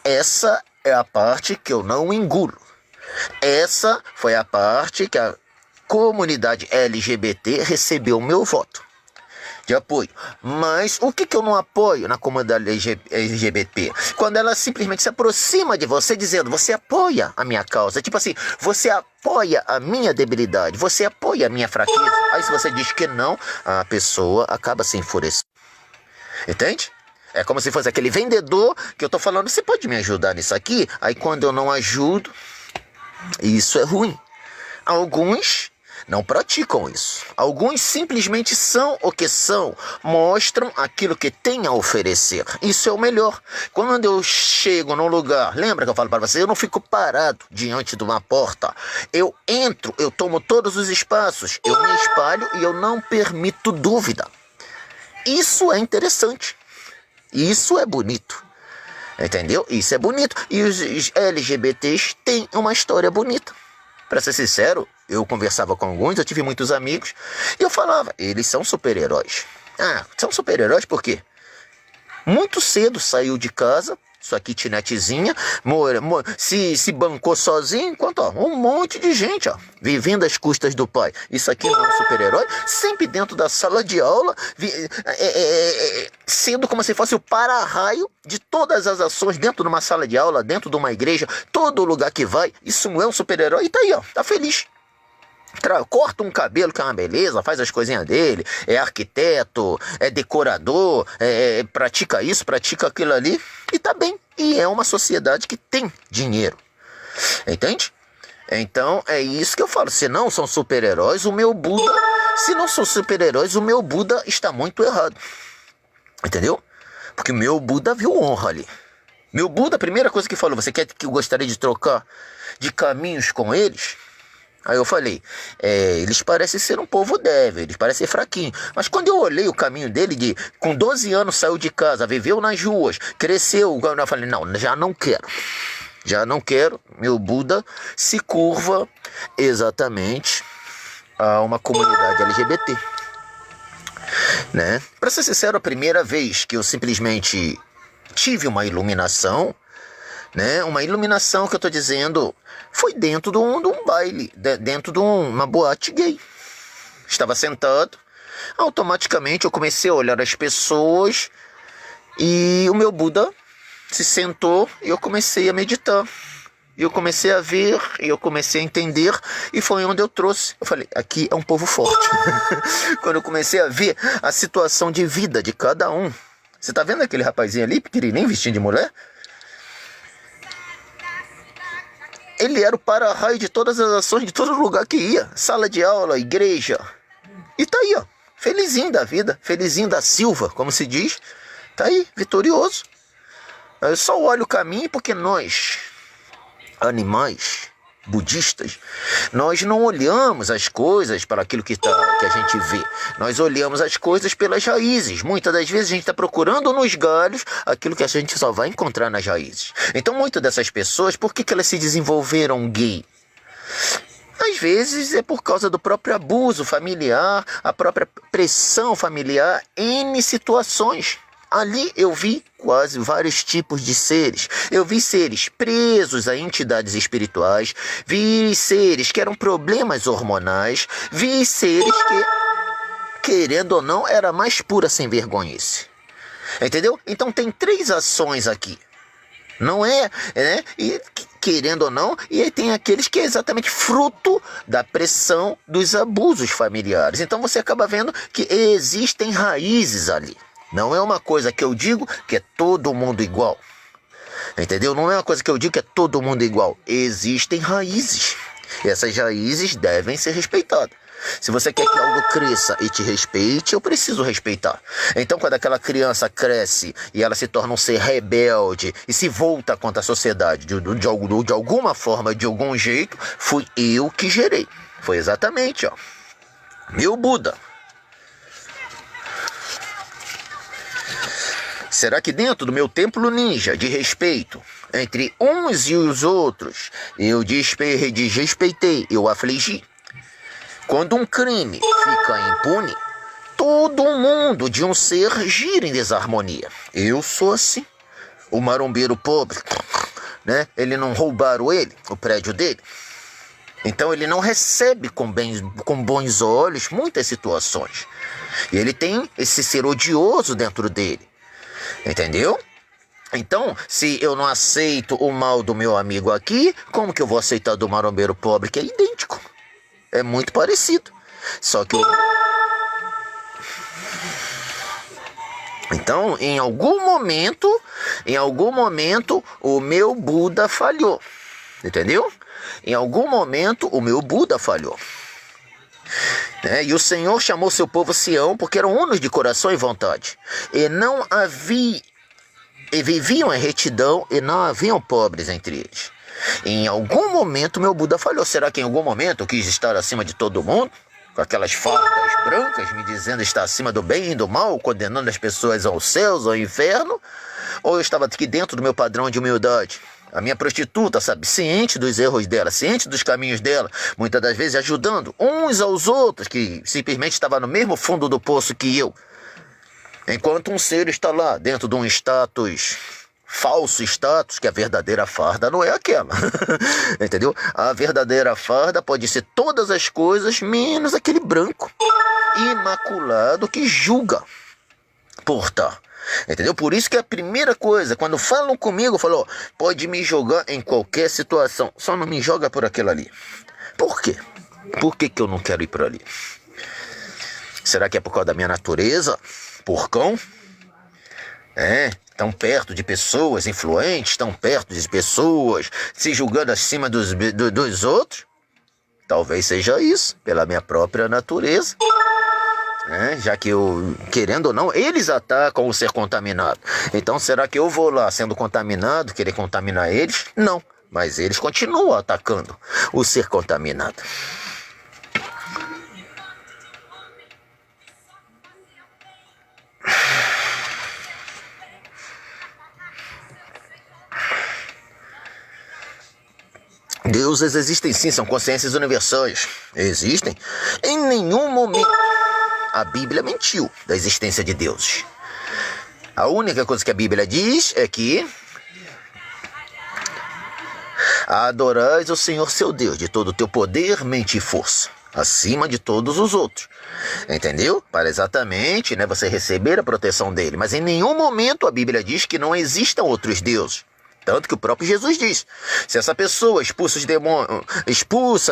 Essa é a parte que eu não engulo. Essa foi a parte que a comunidade LGBT recebeu o meu voto de apoio. Mas o que eu não apoio na comunidade LGBT? Quando ela simplesmente se aproxima de você dizendo, você apoia a minha causa. Tipo assim, você apoia a minha debilidade, você apoia a minha fraqueza. Aí se você diz que não, a pessoa acaba se enfurecendo. Entende? É como se fosse aquele vendedor que eu tô falando, você pode me ajudar nisso aqui? Aí quando eu não ajudo, isso é ruim. Alguns não praticam isso. Alguns simplesmente são o que são, mostram aquilo que têm a oferecer. Isso é o melhor. Quando eu chego num lugar, lembra que eu falo para você, eu não fico parado diante de uma porta. Eu entro, eu tomo todos os espaços, eu me espalho e eu não permito dúvida. Isso é interessante. Isso é bonito. Entendeu? Isso é bonito. E os LGBTs têm uma história bonita. Para ser sincero, eu conversava com alguns, eu tive muitos amigos, e eu falava, eles são super-heróis. Ah, são super-heróis por quê? Muito cedo saiu de casa, sua kitnetzinha, se bancou sozinho, enquanto ó, um monte de gente, ó, vivendo às custas do pai. Isso aqui não é um super-herói? Sempre dentro da sala de aula, sendo como se fosse o para-raio de todas as ações dentro de uma sala de aula, dentro de uma igreja, todo lugar que vai. Isso não é um super-herói? E tá aí, ó, tá feliz. Corta um cabelo que é uma beleza, faz as coisinhas dele, é arquiteto, é decorador, pratica isso, pratica aquilo ali, e tá bem. E é uma sociedade que tem dinheiro, entende? Então é isso que eu falo, se não são super-heróis, o meu Buda, se não são super-heróis, o meu Buda está muito errado, entendeu? Porque o meu Buda viu honra ali. Meu Buda, a primeira coisa que falou, você quer que eu gostaria de trocar de caminhos com eles? Aí eu falei, eles parecem ser um povo débil, eles parecem ser fraquinhos. Mas quando eu olhei o caminho dele, com 12 anos saiu de casa, viveu nas ruas, cresceu, eu falei, não, já não quero. Já não quero. Meu Buda se curva exatamente a uma comunidade LGBT. Né? Para ser sincero, a primeira vez que eu simplesmente tive uma iluminação, né? Uma iluminação que eu tô dizendo foi dentro de um baile, dentro de uma boate gay. Estava sentado, automaticamente eu comecei a olhar as pessoas e o meu Buda se sentou e eu comecei a meditar. E eu comecei a ver, e eu comecei a entender, e foi onde eu trouxe. Eu falei, aqui é um povo forte. Quando eu comecei a ver a situação de vida de cada um. Você tá vendo aquele rapazinho ali, pequenininho, vestido de mulher? Ele era o para-raio de todas as ações, de todo lugar que ia. Sala de aula, igreja. E tá aí, ó. Felizinho da vida. Felizinho da Silva, como se diz. Tá aí, vitorioso. Eu só olho o caminho porque nós, animais budistas, nós não olhamos as coisas para aquilo que a gente vê. Nós olhamos as coisas pelas raízes. Muitas das vezes a gente está procurando nos galhos aquilo que a gente só vai encontrar nas raízes. Então muitas dessas pessoas, por que elas se desenvolveram gay? Às vezes é por causa do próprio abuso familiar, a própria pressão familiar, N situações. Ali eu vi quase vários tipos de seres. Eu vi seres presos a entidades espirituais, vi seres que eram problemas hormonais, vi seres que, querendo ou não, era mais pura sem vergonhice. Entendeu? Então tem 3 ações aqui. Não é, né? E querendo ou não, e aí tem aqueles que é exatamente fruto da pressão dos abusos familiares. Então você acaba vendo que existem raízes ali. Não é uma coisa que eu digo que é todo mundo igual. Entendeu? Não é uma coisa que eu digo que é todo mundo igual. Existem raízes. E essas raízes devem ser respeitadas. Se você quer que algo cresça e te respeite, eu preciso respeitar. Então, quando aquela criança cresce e ela se torna um ser rebelde e se volta contra a sociedade de alguma forma, de algum jeito, fui eu que gerei. Foi exatamente, ó. Meu Buda. Será que dentro do meu templo ninja de respeito entre uns e os outros eu desrespeitei, eu afligi? Quando um crime fica impune, todo mundo de um ser gira em desarmonia. Eu sou assim. O marombeiro pobre, né? Ele não roubaram o prédio dele. Então ele não recebe com bons olhos muitas situações. E ele tem esse ser odioso dentro dele. Entendeu? Então, se eu não aceito o mal do meu amigo aqui, como que eu vou aceitar do marombeiro pobre, que é idêntico? É muito parecido. Só que então, em algum momento, o meu Buda falhou. Entendeu? Em algum momento, o meu Buda falhou. E o Senhor chamou seu povo Sião porque eram unos de coração e vontade. E viviam em retidão e não haviam pobres entre eles. Em algum momento, meu Buda falhou. Será que em algum momento eu quis estar acima de todo mundo? Com aquelas fardas brancas me dizendo estar acima do bem e do mal, condenando as pessoas aos céus, ao inferno? Ou eu estava aqui dentro do meu padrão de humildade? A minha prostituta, sabe, ciente dos erros dela, ciente dos caminhos dela, muitas das vezes ajudando uns aos outros, que simplesmente estavam no mesmo fundo do poço que eu. Enquanto um ser está lá, dentro de um status, falso status, que a verdadeira farda não é aquela. Entendeu? A verdadeira farda pode ser todas as coisas, menos aquele branco imaculado que julga portar. Entendeu? Por isso que a primeira coisa, quando falam comigo, falou, pode me jogar em qualquer situação, só não me joga por aquilo ali. Por quê? Por que eu não quero ir por ali? Será que é por causa da minha natureza? Porcão? Tão perto de pessoas influentes, tão perto de pessoas se julgando acima dos outros? Talvez seja isso, pela minha própria natureza. Já que eu, querendo ou não, eles atacam o ser contaminado. Então será que eu vou lá sendo contaminado, querer contaminar eles? Não, mas eles continuam atacando o ser contaminado. Deuses existem sim, são consciências universais. Existem. Em nenhum momento a Bíblia mentiu da existência de deuses. A única coisa que a Bíblia diz é que adorais o Senhor seu Deus de todo o teu poder, mente e força, acima de todos os outros. Entendeu? Para exatamente, você receber a proteção dele. Mas em nenhum momento a Bíblia diz que não existam outros deuses. Tanto que o próprio Jesus diz, se essa pessoa expulsa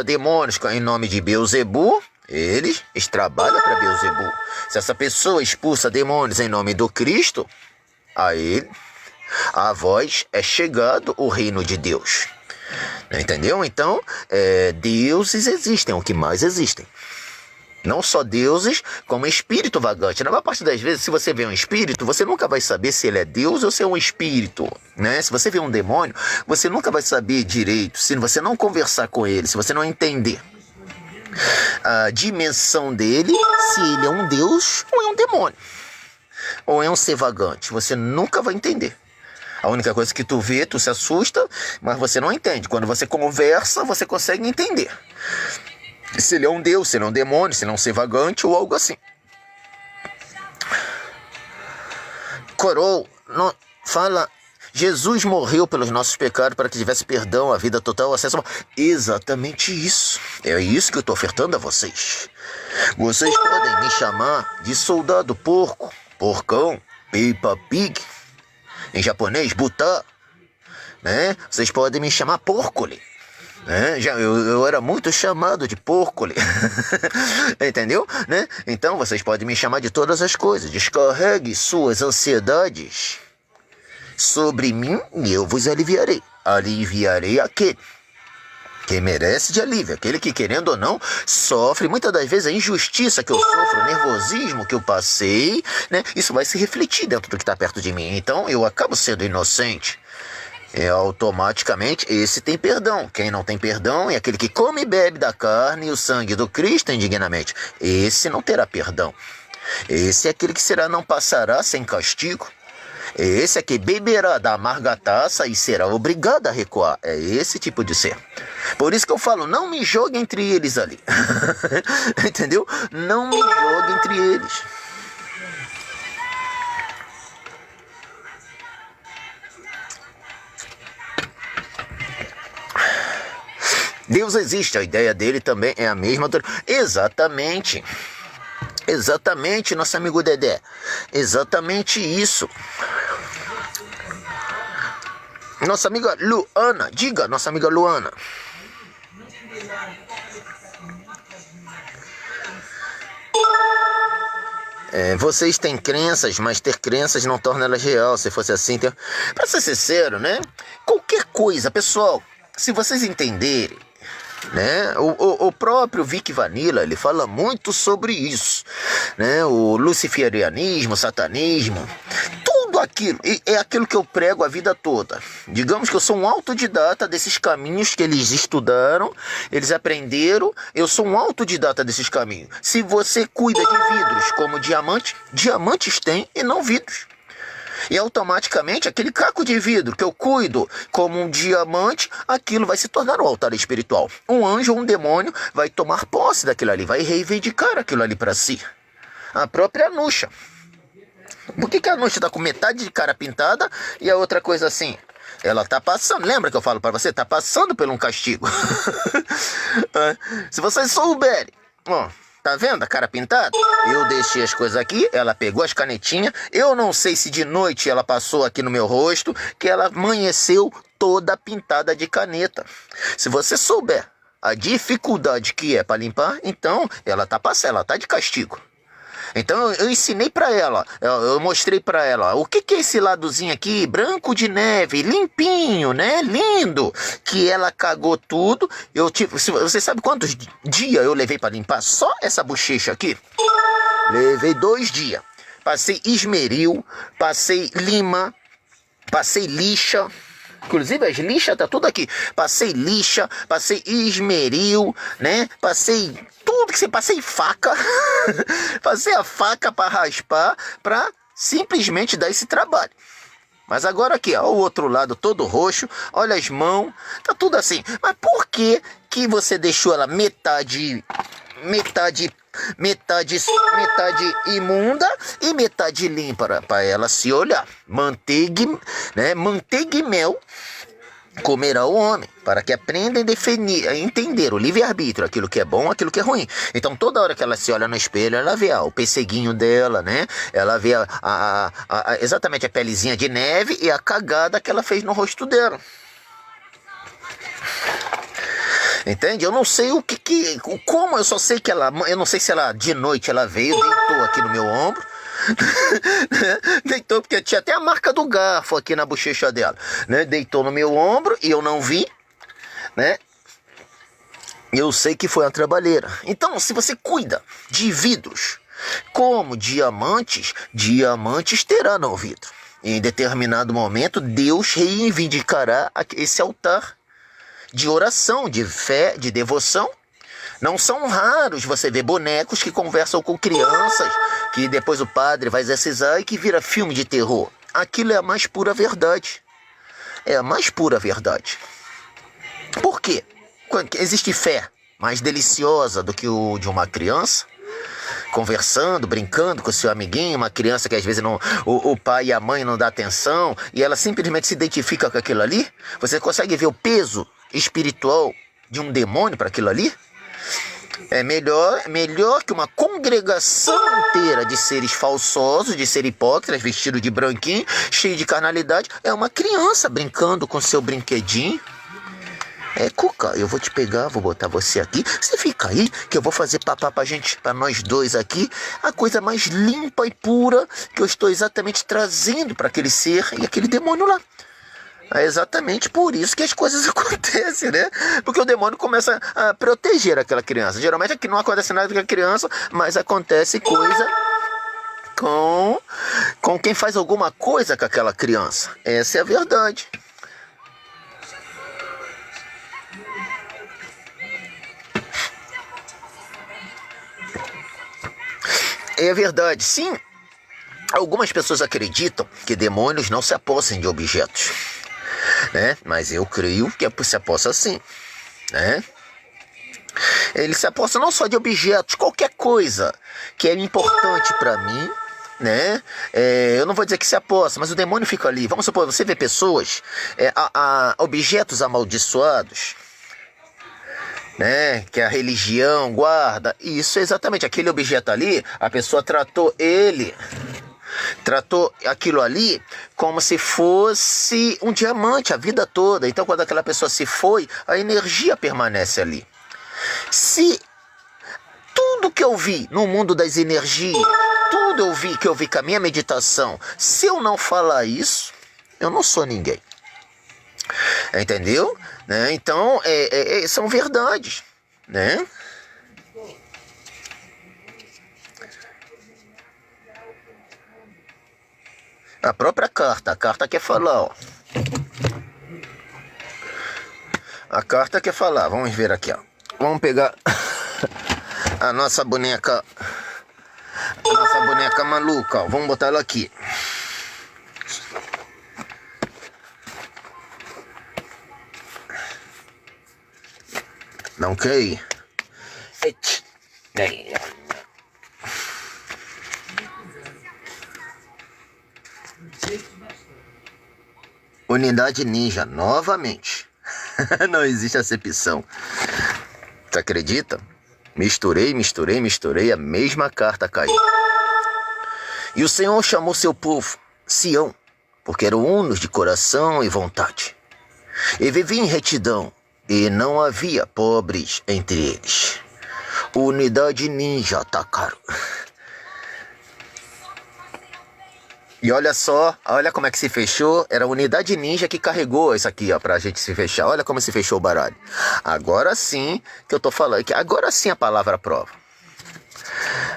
demônios em nome de Beelzebu, eles trabalham para Beelzebu. Se essa pessoa expulsa demônios em nome do Cristo, a vós é chegado o reino de Deus. Entendeu? Então, deuses existem, o que mais existem. Não só deuses, como espírito vagante. Na maior parte das vezes, se você vê um espírito, você nunca vai saber se ele é Deus ou se é um espírito. Se você vê um demônio, você nunca vai saber direito, se você não conversar com ele, se você não entender a dimensão dele, se ele é um Deus ou é um demônio. Ou é um ser vagante. Você nunca vai entender. A única coisa que tu vê, tu se assusta, mas você não entende. Quando você conversa, você consegue entender. Se ele é um Deus, se ele é um demônio, se ele é um ser vagante ou algo assim. Coroa fala, Jesus morreu pelos nossos pecados para que tivesse perdão, a vida total, acesso ao... Exatamente isso. É isso que eu estou ofertando a vocês. Vocês podem me chamar de soldado porco, porcão, Peppa Pig, em japonês, Butá. Vocês podem me chamar Porcoli. Eu era muito chamado de Porcoli. Entendeu? Então vocês podem me chamar de todas as coisas. Descarregue suas ansiedades sobre mim e eu vos aliviarei. Aliviarei aquele que merece de alívio, aquele que, querendo ou não, sofre muitas das vezes a injustiça que eu sofro, o nervosismo que eu passei, isso vai se refletir dentro do que está perto de mim. Então eu acabo sendo inocente. Automaticamente esse tem perdão. Quem não tem perdão é aquele que come e bebe da carne e o sangue do Cristo indignamente. Esse não terá perdão. Esse é aquele que não passará sem castigo. Esse é que beberá da amarga taça e será obrigado a recuar. É esse tipo de ser. Por isso que eu falo, não me jogue entre eles ali. Entendeu? Não me jogue entre eles. Deus existe, a ideia dele também é a mesma. Exatamente. Exatamente, nosso amigo Dedé. Exatamente isso. Nossa amiga Luana, diga, nossa amiga Luana. Vocês têm crenças, mas ter crenças não torna elas real. Se fosse assim, pra ser sincero, né? Qualquer coisa, pessoal, se vocês entenderem, né? O próprio Vic Vanilla, ele fala muito sobre isso, né? O luciferianismo, o satanismo, tudo aquilo, é aquilo que eu prego a vida toda. Digamos que eu sou um autodidata desses caminhos que eles estudaram, eles aprenderam, eu sou um autodidata desses caminhos. Se você cuida de vidros como diamante, diamantes têm e não vidros. E automaticamente aquele caco de vidro que eu cuido como um diamante, aquilo vai se tornar um altar espiritual. Um anjo ou um demônio vai tomar posse daquilo ali, vai reivindicar aquilo ali para si. A própria Nuxa. Por que a Nuxa está com metade de cara pintada e a outra coisa assim? Ela está passando, lembra que eu falo para você? Está passando por um castigo. Se vocês souberem, ó, tá vendo a cara pintada? Eu deixei as coisas aqui, ela pegou as canetinhas. Eu não sei se de noite ela passou aqui no meu rosto, que ela amanheceu toda pintada de caneta. Se você souber a dificuldade que é para limpar, então ela tá passando, ela tá de castigo. Então eu ensinei para ela, eu mostrei para ela o que é esse ladozinho aqui, branco de neve, limpinho, né, lindo, que ela cagou tudo. Você sabe quantos dias eu levei para limpar só essa bochecha aqui? Levei 2 dias. Passei esmeril, passei lima, passei lixa. Inclusive as lixas tá tudo aqui. Passei lixa, passei esmeril, né? Passei tudo que você... Passei faca. Passei a faca para raspar, para simplesmente dar esse trabalho. Mas agora aqui, ó, o outro lado todo roxo, olha as mãos, tá tudo assim. Mas por que você deixou ela metade imunda e metade limpa para ela se olhar? Manteiga, né? Manteiga e mel comerá o homem, para que aprenda a entender o livre-arbítrio, aquilo que é bom, aquilo que é ruim. Então toda hora que ela se olha no espelho, ela vê o pesseguinho dela, né? Ela vê exatamente a pelezinha de neve e a cagada que ela fez no rosto dela. Entende? Eu não sei como, eu só sei que eu não sei se ela de noite ela veio, deitou aqui no meu ombro. Deitou porque tinha até a marca do garfo aqui na bochecha dela, né? Deitou no meu ombro e eu não vi, né? Eu sei que foi uma trabalheira. Então, se você cuida de vidros como diamantes, diamantes terá no vidro. Em determinado momento, Deus reivindicará esse altar de oração, de fé, de devoção. Não são raros você ver bonecos que conversam com crianças, que depois o padre vai exorcizar e que vira filme de terror. Aquilo é a mais pura verdade. É a mais pura verdade. Por quê? Existe fé mais deliciosa do que o de uma criança? Conversando, brincando com seu amiguinho, uma criança que às vezes o pai e a mãe não dão atenção e ela simplesmente se identifica com aquilo ali? Você consegue ver o peso espiritual de um demônio para aquilo ali? É melhor que uma congregação inteira de seres falsosos, de seres hipócritas, vestidos de branquinho, cheio de carnalidade. É uma criança brincando com seu brinquedinho. Cuca, eu vou te pegar, vou botar você aqui. Você fica aí, que eu vou fazer papá pra nós dois aqui. A coisa mais limpa e pura que eu estou exatamente trazendo para aquele ser e aquele demônio lá. É exatamente por isso que as coisas acontecem, né? Porque o demônio começa a proteger aquela criança. Geralmente aqui não acontece nada com a criança, mas acontece coisa com quem faz alguma coisa com aquela criança. Essa é a verdade. É verdade, sim. Algumas pessoas acreditam que demônios não se apossam de objetos, né? Mas eu creio que se aposta sim, né? Ele se aposta não só de objetos, qualquer coisa que é importante para mim, né? Eu não vou dizer que se aposta, mas o demônio fica ali. Vamos supor, você vê pessoas, objetos amaldiçoados, né, que a religião guarda. Isso, exatamente, aquele objeto ali, a pessoa tratou aquilo ali como se fosse um diamante a vida toda. Então, quando aquela pessoa se foi, a energia permanece ali. Se tudo que eu vi no mundo das energias, tudo que eu vi com a minha meditação, se eu não falar isso, eu não sou ninguém. Entendeu? Né? Então, são verdades, né? A própria carta, a carta quer falar, ó. A carta quer falar, vamos ver aqui, ó. Vamos pegar a nossa boneca maluca, ó. Vamos botar ela aqui. Não quer ir? Unidade ninja, novamente. Não existe acepção. Tu acredita? Misturei, a mesma carta caiu. E o Senhor chamou seu povo, Sião, porque eram unos de coração e vontade. E viviam em retidão, e não havia pobres entre eles. Unidade ninja atacaram. E olha só, olha como é que se fechou. Era a unidade ninja que carregou isso aqui, ó, pra gente se fechar. Olha como se fechou o baralho. Agora sim que eu tô falando, que agora sim a palavra prova.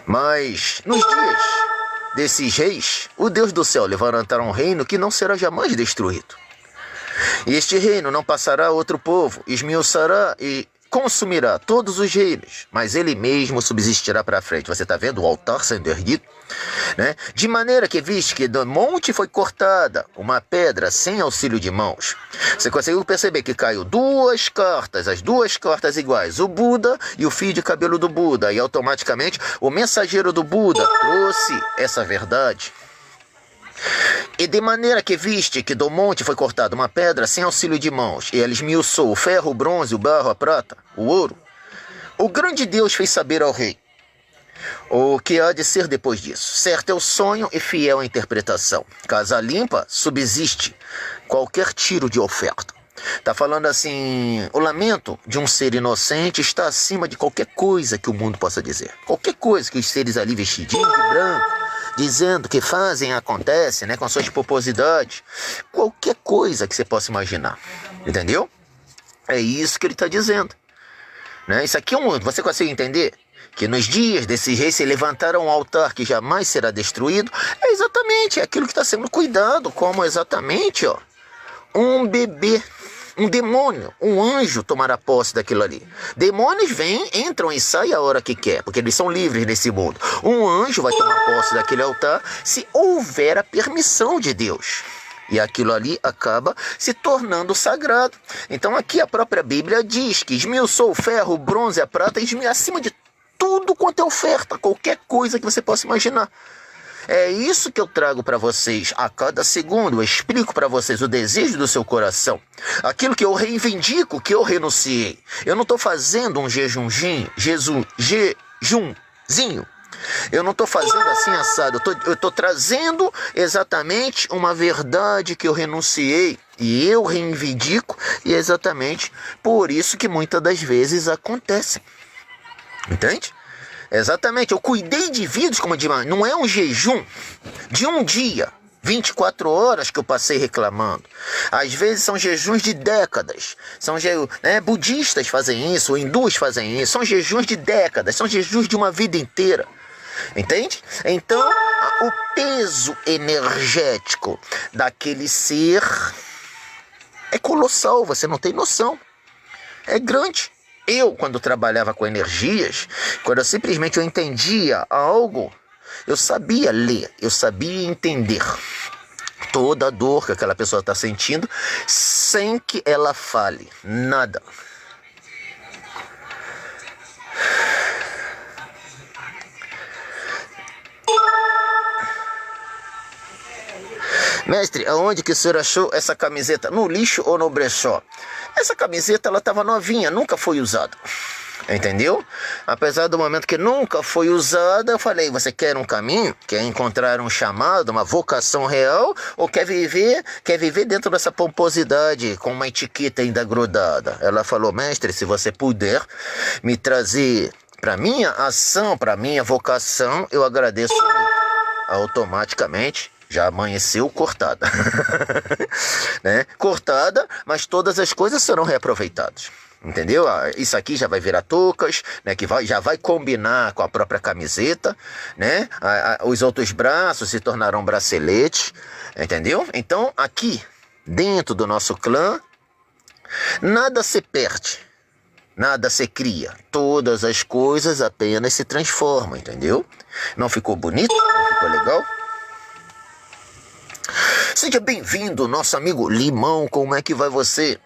Mas nos dias desses reis, o Deus do céu levantará um reino que não será jamais destruído. E este reino não passará a outro povo, esmiuçará e consumirá todos os reinos, mas ele mesmo subsistirá para frente. Você está vendo o altar sendo erguido? Né? De maneira que viste que do monte foi cortada uma pedra sem auxílio de mãos. Você conseguiu perceber que caiu duas cartas, as duas cartas iguais, o Buda e o fio de cabelo do Buda, e automaticamente o mensageiro do Buda trouxe essa verdade. E de maneira que viste que do monte foi cortada uma pedra sem auxílio de mãos, e ela esmiuçou o ferro, o bronze, o barro, a prata, o ouro, o grande Deus fez saber ao rei o que há de ser depois disso. Certo é o sonho e fiel a interpretação. Casa limpa, subsiste qualquer tiro de oferta. Está falando assim, o lamento de um ser inocente está acima de qualquer coisa que o mundo possa dizer. Qualquer coisa que os seres ali vestidinhos de branco, dizendo que fazem, acontece, né, com suas proposidades. Qualquer coisa que você possa imaginar. Entendeu? É isso que ele está dizendo. Né? Isso aqui é um... Você consegue entender? Que nos dias desses reis se levantaram um altar que jamais será destruído. É exatamente aquilo que está sendo cuidado, como exatamente, ó, um bebê, um demônio, um anjo tomará posse daquilo ali. Demônios vêm, entram e saem a hora que quer, porque eles são livres nesse mundo. Um anjo vai tomar posse daquele altar se houver a permissão de Deus. E aquilo ali acaba se tornando sagrado. Então aqui a própria Bíblia diz que esmiuçou o ferro, o bronze, a prata, acima de tudo quanto é oferta, qualquer coisa que você possa imaginar. É isso que eu trago para vocês a cada segundo. Eu explico para vocês o desejo do seu coração. Aquilo que eu reivindico, que eu renunciei. Eu não estou fazendo um jejumzinho. Eu não estou fazendo assim assado. Eu estou trazendo exatamente uma verdade que eu renunciei. E eu reivindico. E é exatamente por isso que muitas das vezes acontecem. Entende? Exatamente, eu cuidei de vidas como de não é um jejum de um dia, 24 horas que eu passei reclamando. Às vezes são jejuns de décadas. Budistas fazem isso, hindus fazem isso. São jejuns de décadas, são jejuns de uma vida inteira. Entende? Então, o peso energético daquele ser é colossal, você não tem noção. É grande. Eu, quando trabalhava com energias, quando eu entendia algo, eu sabia ler, eu sabia entender toda a dor que aquela pessoa está sentindo, sem que ela fale nada. Mestre, aonde que o senhor achou essa camiseta? No lixo ou no brechó? Essa camiseta, ela estava novinha, nunca foi usada. Entendeu? Apesar do momento que nunca foi usada, eu falei, você quer um caminho? Quer encontrar um chamado, uma vocação real? Ou quer viver dentro dessa pomposidade, com uma etiqueta ainda grudada? Ela falou, mestre, se você puder me trazer para minha ação, para minha vocação, eu agradeço muito. Automaticamente, já amanheceu cortada. Né? Cortada, mas todas as coisas serão reaproveitadas. Entendeu? Isso aqui já vai virar toucas, né? Já vai combinar com a própria camiseta, né? Os outros braços se tornarão braceletes, entendeu? Então, aqui, dentro do nosso clã, nada se perde, nada se cria. Todas as coisas apenas se transformam, entendeu? Não ficou bonito? Não ficou legal? Seja bem-vindo, nosso amigo Limão, como é que vai você?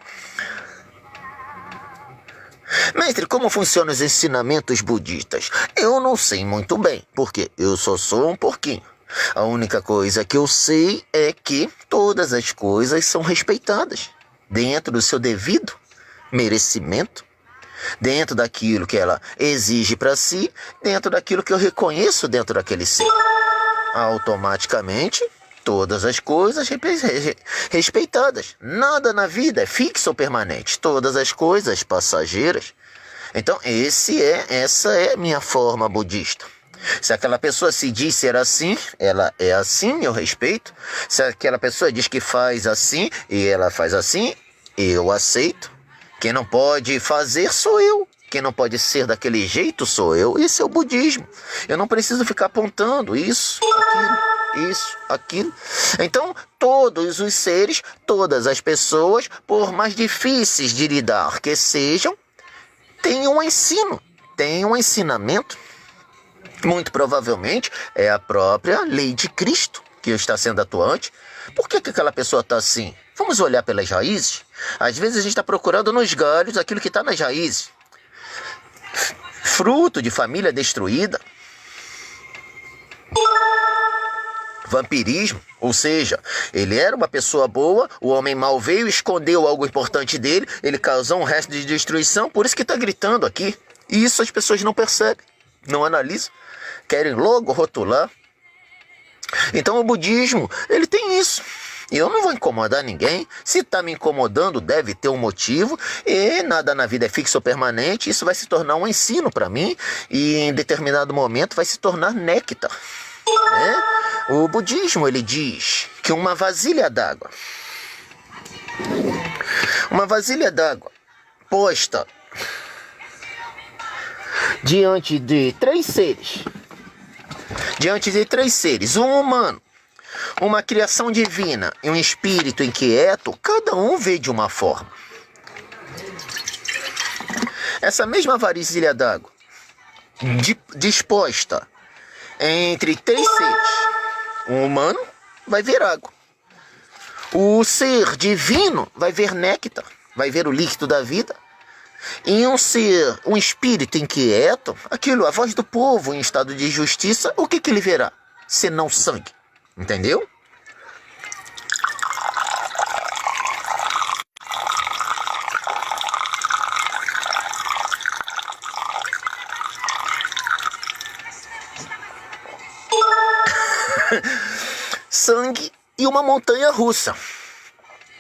Mestre, como funcionam os ensinamentos budistas? Eu não sei muito bem, porque eu só sou um porquinho. A única coisa que eu sei é que todas as coisas são respeitadas, dentro do seu devido merecimento, dentro daquilo que ela exige para si, dentro daquilo que eu reconheço dentro daquele ser. Automaticamente, todas as coisas respeitadas. Nada na vida é fixo ou permanente. Todas as coisas passageiras. Então, essa é minha forma budista. Se aquela pessoa se diz ser assim, ela é assim, eu respeito. Se aquela pessoa diz que faz assim e ela faz assim, eu aceito. Quem não pode fazer sou eu. Quem não pode ser daquele jeito sou eu. Esse é o budismo. Eu não preciso ficar apontando isso, aquilo. Então, todos os seres, todas as pessoas, por mais difíceis de lidar que sejam, têm um ensino, têm um ensinamento. Muito provavelmente é a própria lei de Cristo que está sendo atuante. Por que aquela pessoa está assim? Vamos olhar pelas raízes. Às vezes a gente está procurando nos galhos aquilo que está nas raízes. Fruto de família destruída. Vampirismo, ou seja, ele era uma pessoa boa, o homem mau veio, escondeu algo importante dele, ele causou um resto de destruição, por isso que está gritando aqui. E isso as pessoas não percebem, não analisam, querem logo rotular. Então o budismo, ele tem isso. Eu não vou incomodar ninguém. Se está me incomodando, deve ter um motivo. E nada na vida é fixo ou permanente. Isso vai se tornar um ensino para mim. E em determinado momento vai se tornar néctar. Né? O budismo, ele diz que uma vasilha d'água posta diante de três seres, um humano, uma criação divina e um espírito inquieto, cada um vê de uma forma. Essa mesma vasilha d'água disposta entre três seres, um humano vai ver água, o ser divino vai ver néctar, vai ver o líquido da vida, e um espírito inquieto, a voz do povo em estado de justiça, o que ele verá? Senão sangue. Entendeu? Sangue e uma montanha russa.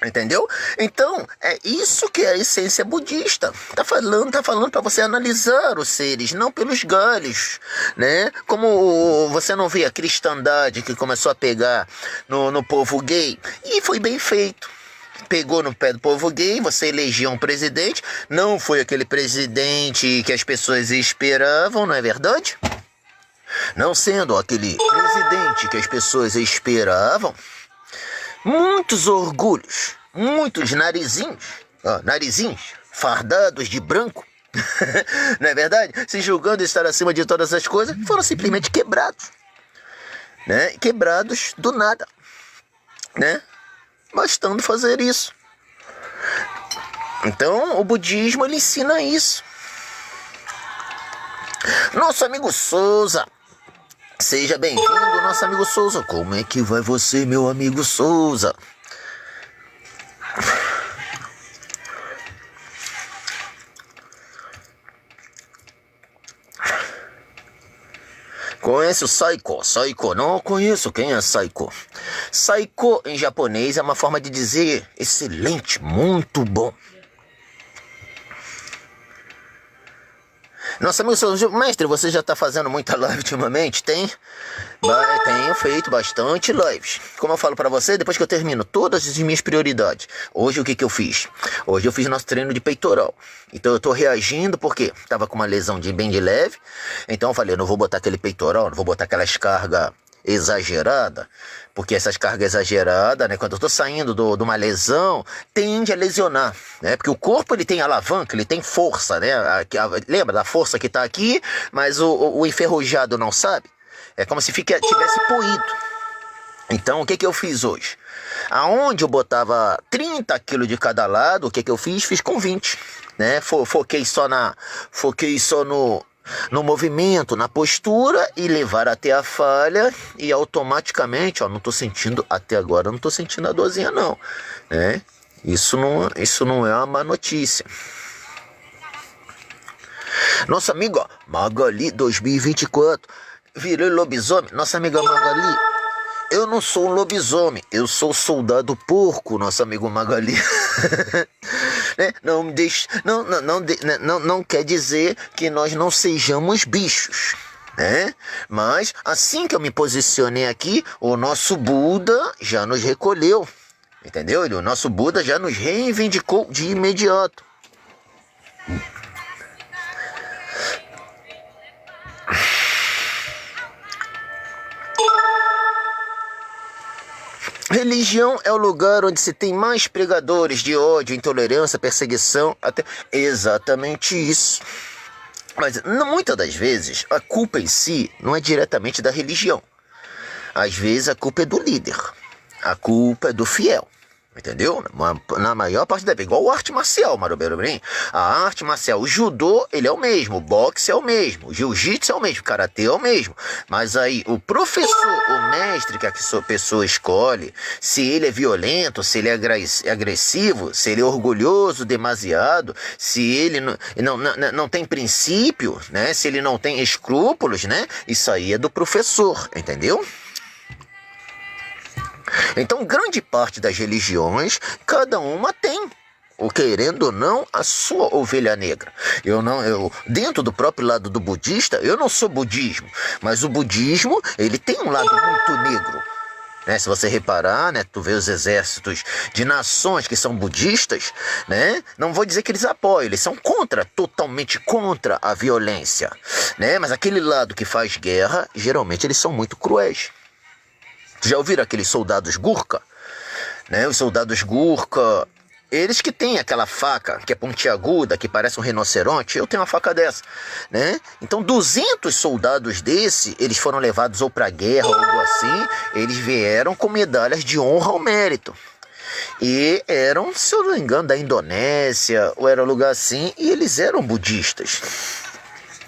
Entendeu? Então, é isso que é a essência budista. Tá falando para você analisar os seres, não pelos galhos, né? Como você não vê a cristandade que começou a pegar no povo gay, e foi bem feito. Pegou no pé do povo gay, você elegeu um presidente, não foi aquele presidente que as pessoas esperavam, não é verdade? Não sendo aquele presidente que as pessoas esperavam, muitos orgulhos, muitos narizinhos fardados de branco, não é verdade? Se julgando estar acima de todas as coisas, foram simplesmente quebrados, né? Quebrados do nada, né? Bastando fazer isso. Então, o budismo, ele ensina isso. Nosso amigo Souza, Seja bem-vindo, nosso amigo Souza. Como é que vai você, meu amigo Souza? Conhece o Saiko? Saiko, não conheço. Quem é Saiko? Saiko em japonês é uma forma de dizer excelente, muito bom. Nossa, amigo mestre, você já está fazendo muita live ultimamente? Tem? Tenho feito bastante lives. Como eu falo para você, depois que eu termino todas as minhas prioridades. Hoje o que eu fiz? Hoje eu fiz nosso treino de peitoral. Então eu tô reagindo porque tava com uma lesão bem de leve. Então eu falei, não vou botar aquele peitoral, não vou botar aquelas cargas exagerada, porque essas cargas exageradas, né, quando eu tô saindo de uma lesão, tende a lesionar, né, porque o corpo ele tem alavanca, ele tem força, né, lembra da força que tá aqui, mas o enferrujado não sabe, é como se tivesse poído. Então o que eu fiz hoje? Aonde eu botava 30 quilos de cada lado, o que eu fiz? Fiz com 20, né, foquei só no movimento, na postura e levar até a falha e automaticamente, ó, não tô sentindo até agora, não tô sentindo a dorzinha não, né? Isso não é uma má notícia. Nossa amiga, ó, Magali 2024, virei lobisomem. Nossa amiga Magali, eu não sou um lobisomem, eu sou soldado porco, nosso amigo Magali. Né? Não quer dizer que nós não sejamos bichos, né? Mas assim que eu me posicionei aqui, o nosso Buda já nos recolheu, entendeu? O nosso Buda já nos reivindicou de imediato. Religião é o lugar onde se tem mais pregadores de ódio, intolerância, perseguição, até exatamente isso. Mas muitas das vezes a culpa em si não é diretamente da religião. Às vezes a culpa é do líder, a culpa é do fiel. Entendeu? Na maior parte da vez, igual a arte marcial, Maroberobrim. A arte marcial, o judô, ele é o mesmo, o boxe é o mesmo, o jiu-jitsu é o mesmo, o karatê é o mesmo. Mas aí, o professor, o mestre que a pessoa escolhe, se ele é violento, se ele é agressivo, se ele é orgulhoso demasiado, se ele não tem princípio, né? Se ele não tem escrúpulos, né? Isso aí é do professor, entendeu? Então, grande parte das religiões, cada uma tem, ou querendo ou não, a sua ovelha negra. Dentro do próprio lado do budista, eu não sou budismo, mas o budismo, ele tem um lado muito negro. Né? Se você reparar, né, tu vê os exércitos de nações que são budistas, né? Não vou dizer que eles apoiam, eles são totalmente contra a violência. Né? Mas aquele lado que faz guerra, geralmente eles são muito cruéis. Já ouviram aqueles soldados Gurkha? Né? Os soldados Gurkha, eles que têm aquela faca que é pontiaguda, que parece um rinoceronte, eu tenho uma faca dessa. Né? Então 200 soldados eles foram levados ou para guerra ou algo assim, eles vieram com medalhas de honra ao mérito. E eram, se eu não me engano, da Indonésia, ou era um lugar assim, e eles eram budistas.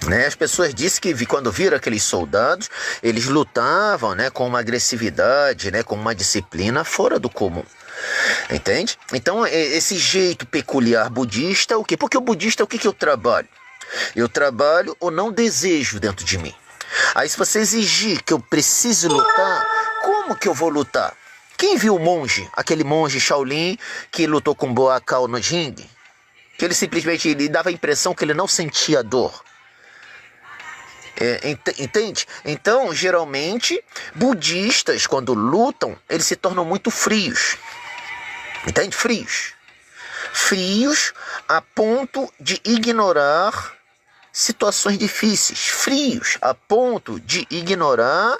Né? As pessoas dizem que quando viram aqueles soldados, eles lutavam, né, com uma agressividade, né, com uma disciplina fora do comum. Entende? Então, esse jeito peculiar budista, o quê? Porque o budista, o que eu trabalho? Eu trabalho o não desejo dentro de mim. Aí, se você exigir que eu precise lutar, como que eu vou lutar? Quem viu o monge, aquele monge Shaolin que lutou com Boa Kao no ringue? Que ele simplesmente ele dava a impressão que ele não sentia dor. Entende? Então, geralmente, budistas, quando lutam, eles se tornam muito frios. Entende? Frios a ponto de ignorar situações difíceis. Frios a ponto de ignorar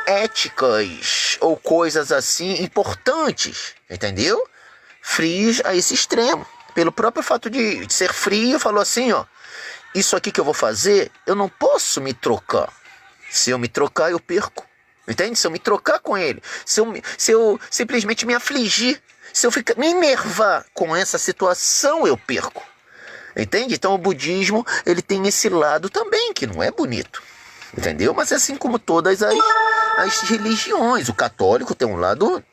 éticas ou coisas assim importantes. Entendeu? Frios a esse extremo. Pelo próprio fato de ser frio, falou assim, ó. Isso aqui que eu vou fazer, eu não posso me trocar. Se eu me trocar, eu perco. Entende? Se eu me trocar com ele, se eu simplesmente me afligir, se eu me enervar com essa situação, eu perco. Entende? Então o budismo, ele tem esse lado também, que não é bonito. Entendeu? Mas é assim como todas as religiões. O católico tem um lado,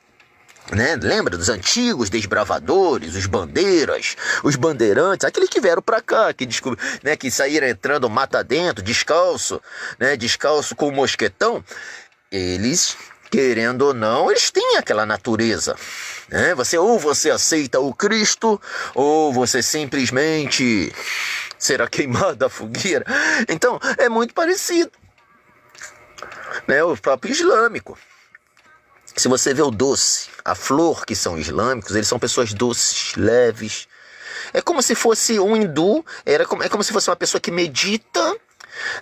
né? Lembra dos antigos desbravadores, os bandeiras, os bandeirantes, aqueles que vieram pra cá, que né, que saíram entrando mata dentro, descalço, né, descalço com o mosquetão. Eles, querendo ou não, eles têm aquela natureza, né? Ou você aceita o Cristo, ou você simplesmente será queimado à fogueira. Então, é muito parecido, né? O próprio islâmico. Se você vê o doce, a flor que são islâmicos, eles são pessoas doces, leves. É como se fosse um hindu, é como se fosse uma pessoa que medita,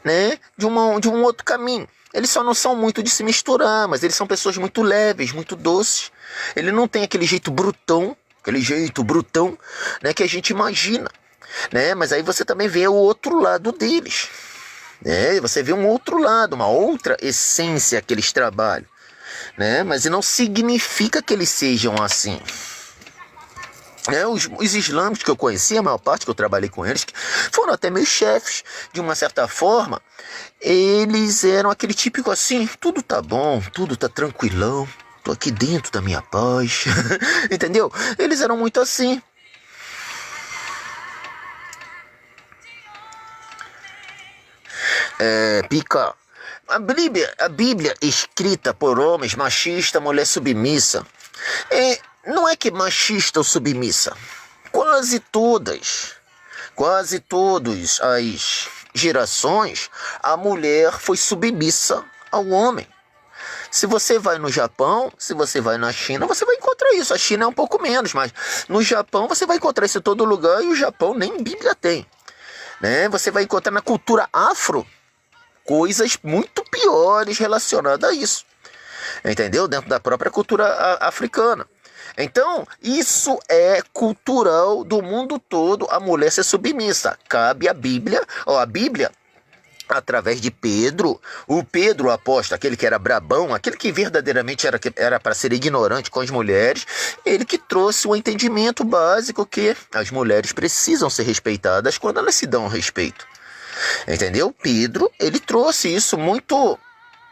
né, de um outro caminho. Eles só não são muito de se misturar, mas eles são pessoas muito leves, muito doces. Ele não tem aquele jeito brutão, né, que a gente imagina, né? Mas aí você também vê o outro lado deles, né? Você vê um outro lado, uma outra essência que eles trabalham, né? Mas não significa que eles sejam assim. Os islâmicos que eu conheci, a maior parte que eu trabalhei com eles, que foram até meus chefes, de uma certa forma, eles eram aquele típico assim, tudo tá bom, tudo tá tranquilão, tô aqui dentro da minha paz, entendeu? Eles eram muito assim. Pica, a Bíblia escrita por homens, machista, mulher submissa, não é que machista ou submissa, quase todas as gerações, a mulher foi submissa ao homem. Se você vai no Japão, se você vai na China, você vai encontrar isso. A China é um pouco menos, mas no Japão você vai encontrar isso em todo lugar, e o Japão nem Bíblia tem, né? Você vai encontrar na cultura afro coisas muito piores relacionadas a isso, entendeu? Dentro da própria cultura africana. Então, isso é cultural do mundo todo, a mulher ser submissa. Cabe à Bíblia, a Bíblia, através de Pedro, o Pedro apóstolo, aquele que era brabão, aquele que verdadeiramente era para ser ignorante com as mulheres, ele que trouxe o entendimento básico que as mulheres precisam ser respeitadas quando elas se dão respeito. Entendeu? Pedro, ele trouxe isso muito,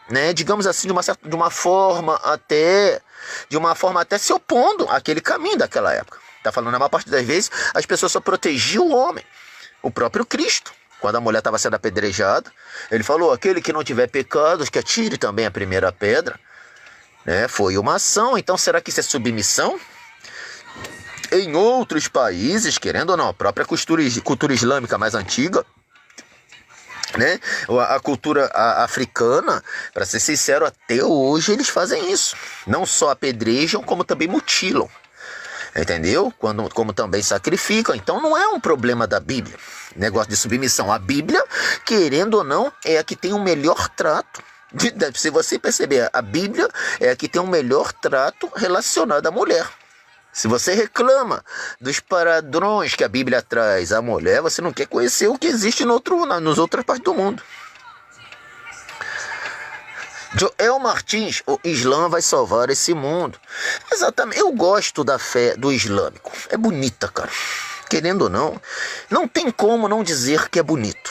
né, digamos assim, de uma forma até se opondo àquele caminho daquela época. Tá falando, na maior parte das vezes, as pessoas só protegiam o homem. O próprio Cristo, quando a mulher estava sendo apedrejada, ele falou, aquele que não tiver pecados, que atire também a primeira pedra, né? Foi uma ação. Então, será que isso é submissão? Em outros países, querendo ou não, a própria cultura islâmica mais antiga, né? A cultura africana, para ser sincero, até hoje eles fazem isso. Não só apedrejam, como também mutilam. Entendeu? Como também sacrificam. Então não é um problema da Bíblia, negócio de submissão. A Bíblia, querendo ou não, é a que tem o melhor trato. Se você perceber, a Bíblia é a que tem o melhor trato relacionado à mulher. Se você reclama dos padrões que a Bíblia traz à mulher, você não quer conhecer o que existe nas outras partes do mundo. Joel Martins, o Islã vai salvar esse mundo. Exatamente, eu gosto da fé do islâmico. É bonita, cara. Querendo ou não, não tem como não dizer que é bonito,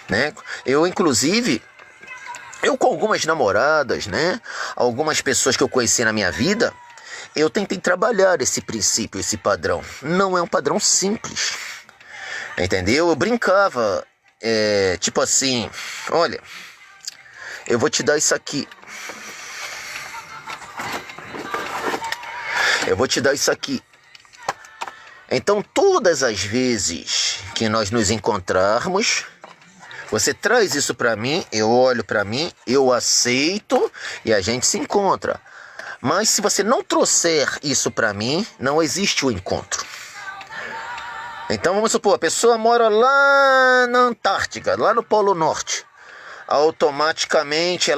né? Inclusive, com algumas namoradas, né? Algumas pessoas que eu conheci na minha vida, eu tentei trabalhar esse princípio, esse padrão. Não é um padrão simples, entendeu? Eu brincava, tipo assim, olha, eu vou te dar isso aqui. Eu vou te dar isso aqui. Então, todas as vezes que nós nos encontrarmos, você traz isso para mim, eu olho para mim, eu aceito e a gente se encontra. Mas se você não trouxer isso para mim, não existe o encontro. Então vamos supor, a pessoa mora lá na Antártica, lá no Polo Norte. Automaticamente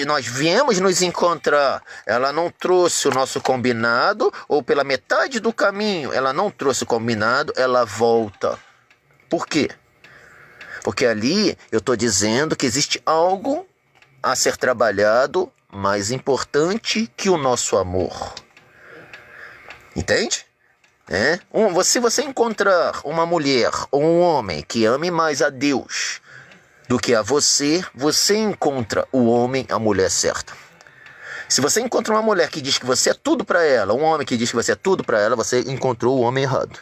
nós viemos nos encontrar, ela não trouxe o nosso combinado, ou pela metade do caminho ela não trouxe o combinado, ela volta. Por quê? Porque ali eu estou dizendo que existe algo a ser trabalhado mais importante que o nosso amor. Entende? Se você encontrar uma mulher ou um homem que ame mais a Deus, do que a você, você encontra o homem, a mulher certa. Se você encontra uma mulher que diz que você é tudo para ela, um homem que diz que você é tudo para ela, você encontrou o homem errado.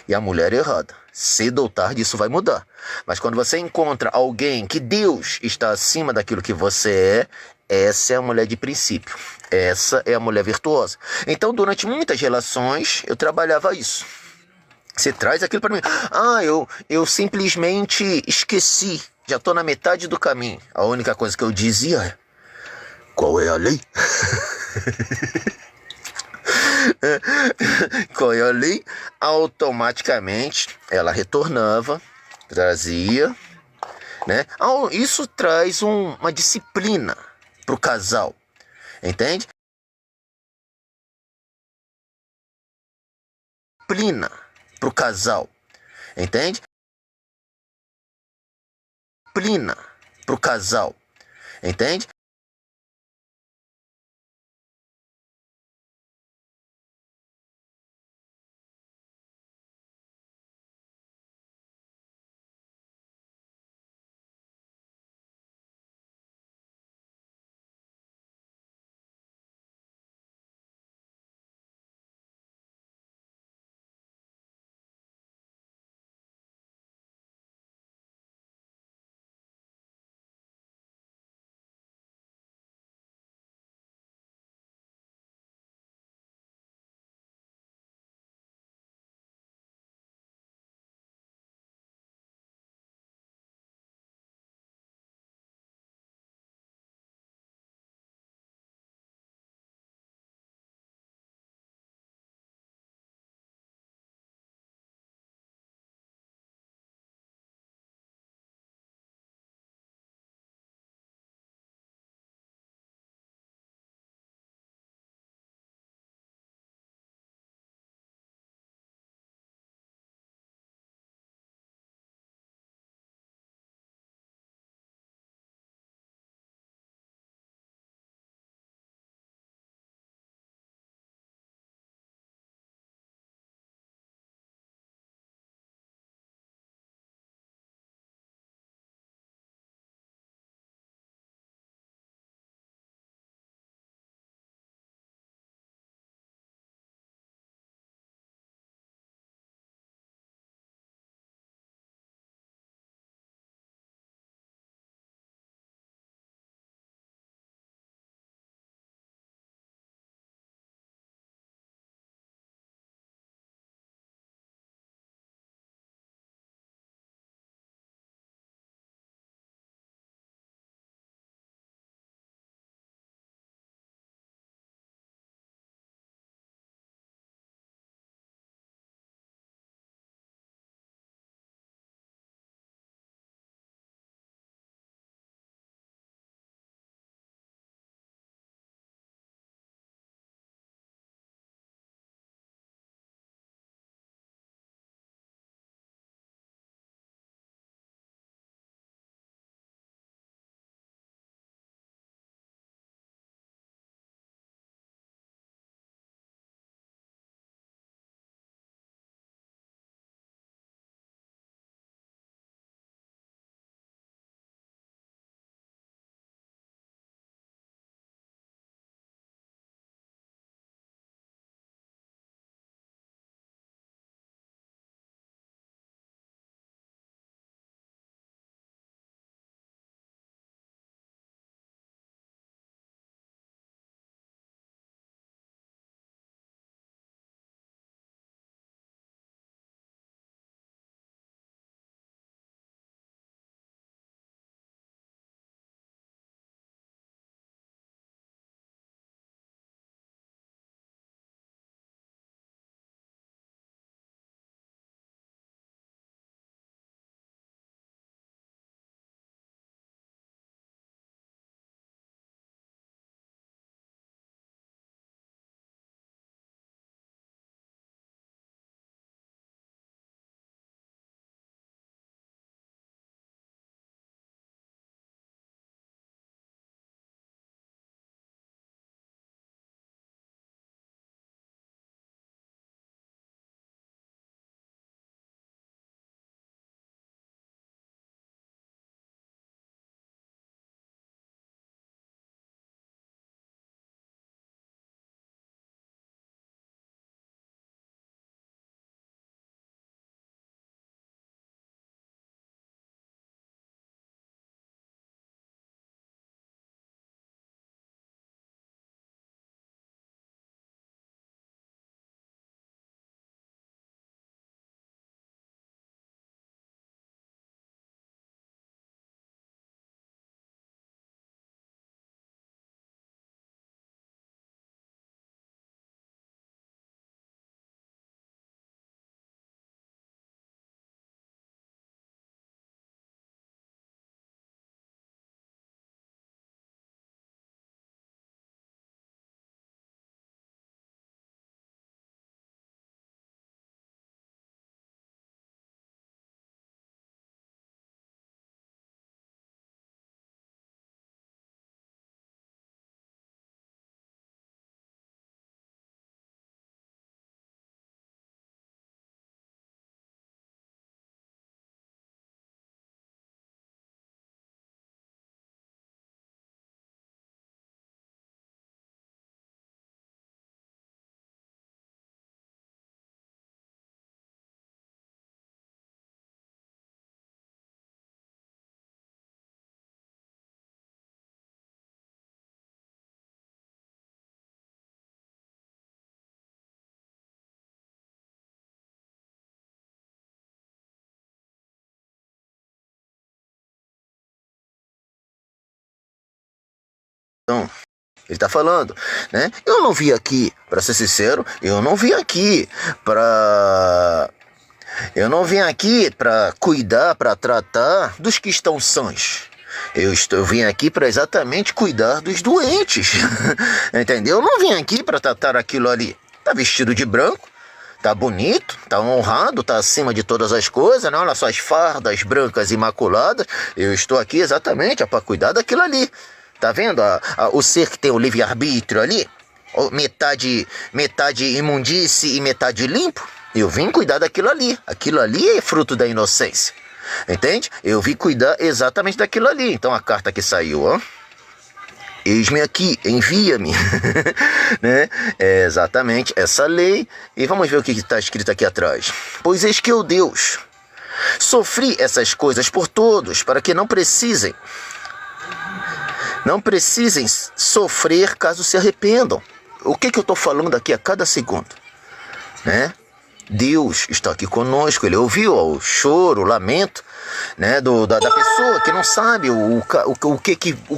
E a mulher errada. Cedo ou tarde isso vai mudar. Mas quando você encontra alguém que Deus está acima daquilo que você é, essa é a mulher de princípio. Essa é a mulher virtuosa. Então, durante muitas relações, eu trabalhava isso. Você traz aquilo para mim. Ah, eu simplesmente esqueci. Já estou na metade do caminho. A única coisa que eu dizia é: qual é a lei? Qual é a lei? Automaticamente ela retornava, trazia, né? Isso traz uma disciplina para o casal, entende? Disciplina para o casal, entende? Disciplina para o casal, entende? Ele está falando, né? Eu não vim aqui, para ser sincero, eu não vim aqui para cuidar, para tratar dos que estão sãos. Eu vim aqui para exatamente cuidar dos doentes. Entendeu? Eu não vim aqui para tratar aquilo ali. Tá vestido de branco, tá bonito, tá honrado, tá acima de todas as coisas, né? Olha só as fardas brancas imaculadas. Eu estou aqui exatamente para cuidar daquilo ali. Tá vendo o ser que tem o livre-arbítrio ali? Metade imundície e metade limpo? Eu vim cuidar daquilo ali. Aquilo ali é fruto da inocência. Entende? Eu vim cuidar exatamente daquilo ali. Então a carta que saiu, ó. Eis-me aqui, envia-me. Né? É exatamente essa lei. E vamos ver o que está escrito aqui atrás. Pois eis que eu, Deus, sofri essas coisas por todos, para que não precisem sofrer caso se arrependam. O que eu estou falando aqui a cada segundo? Né? Deus está aqui conosco, Ele ouviu o choro, o lamento, né, da pessoa que não sabe o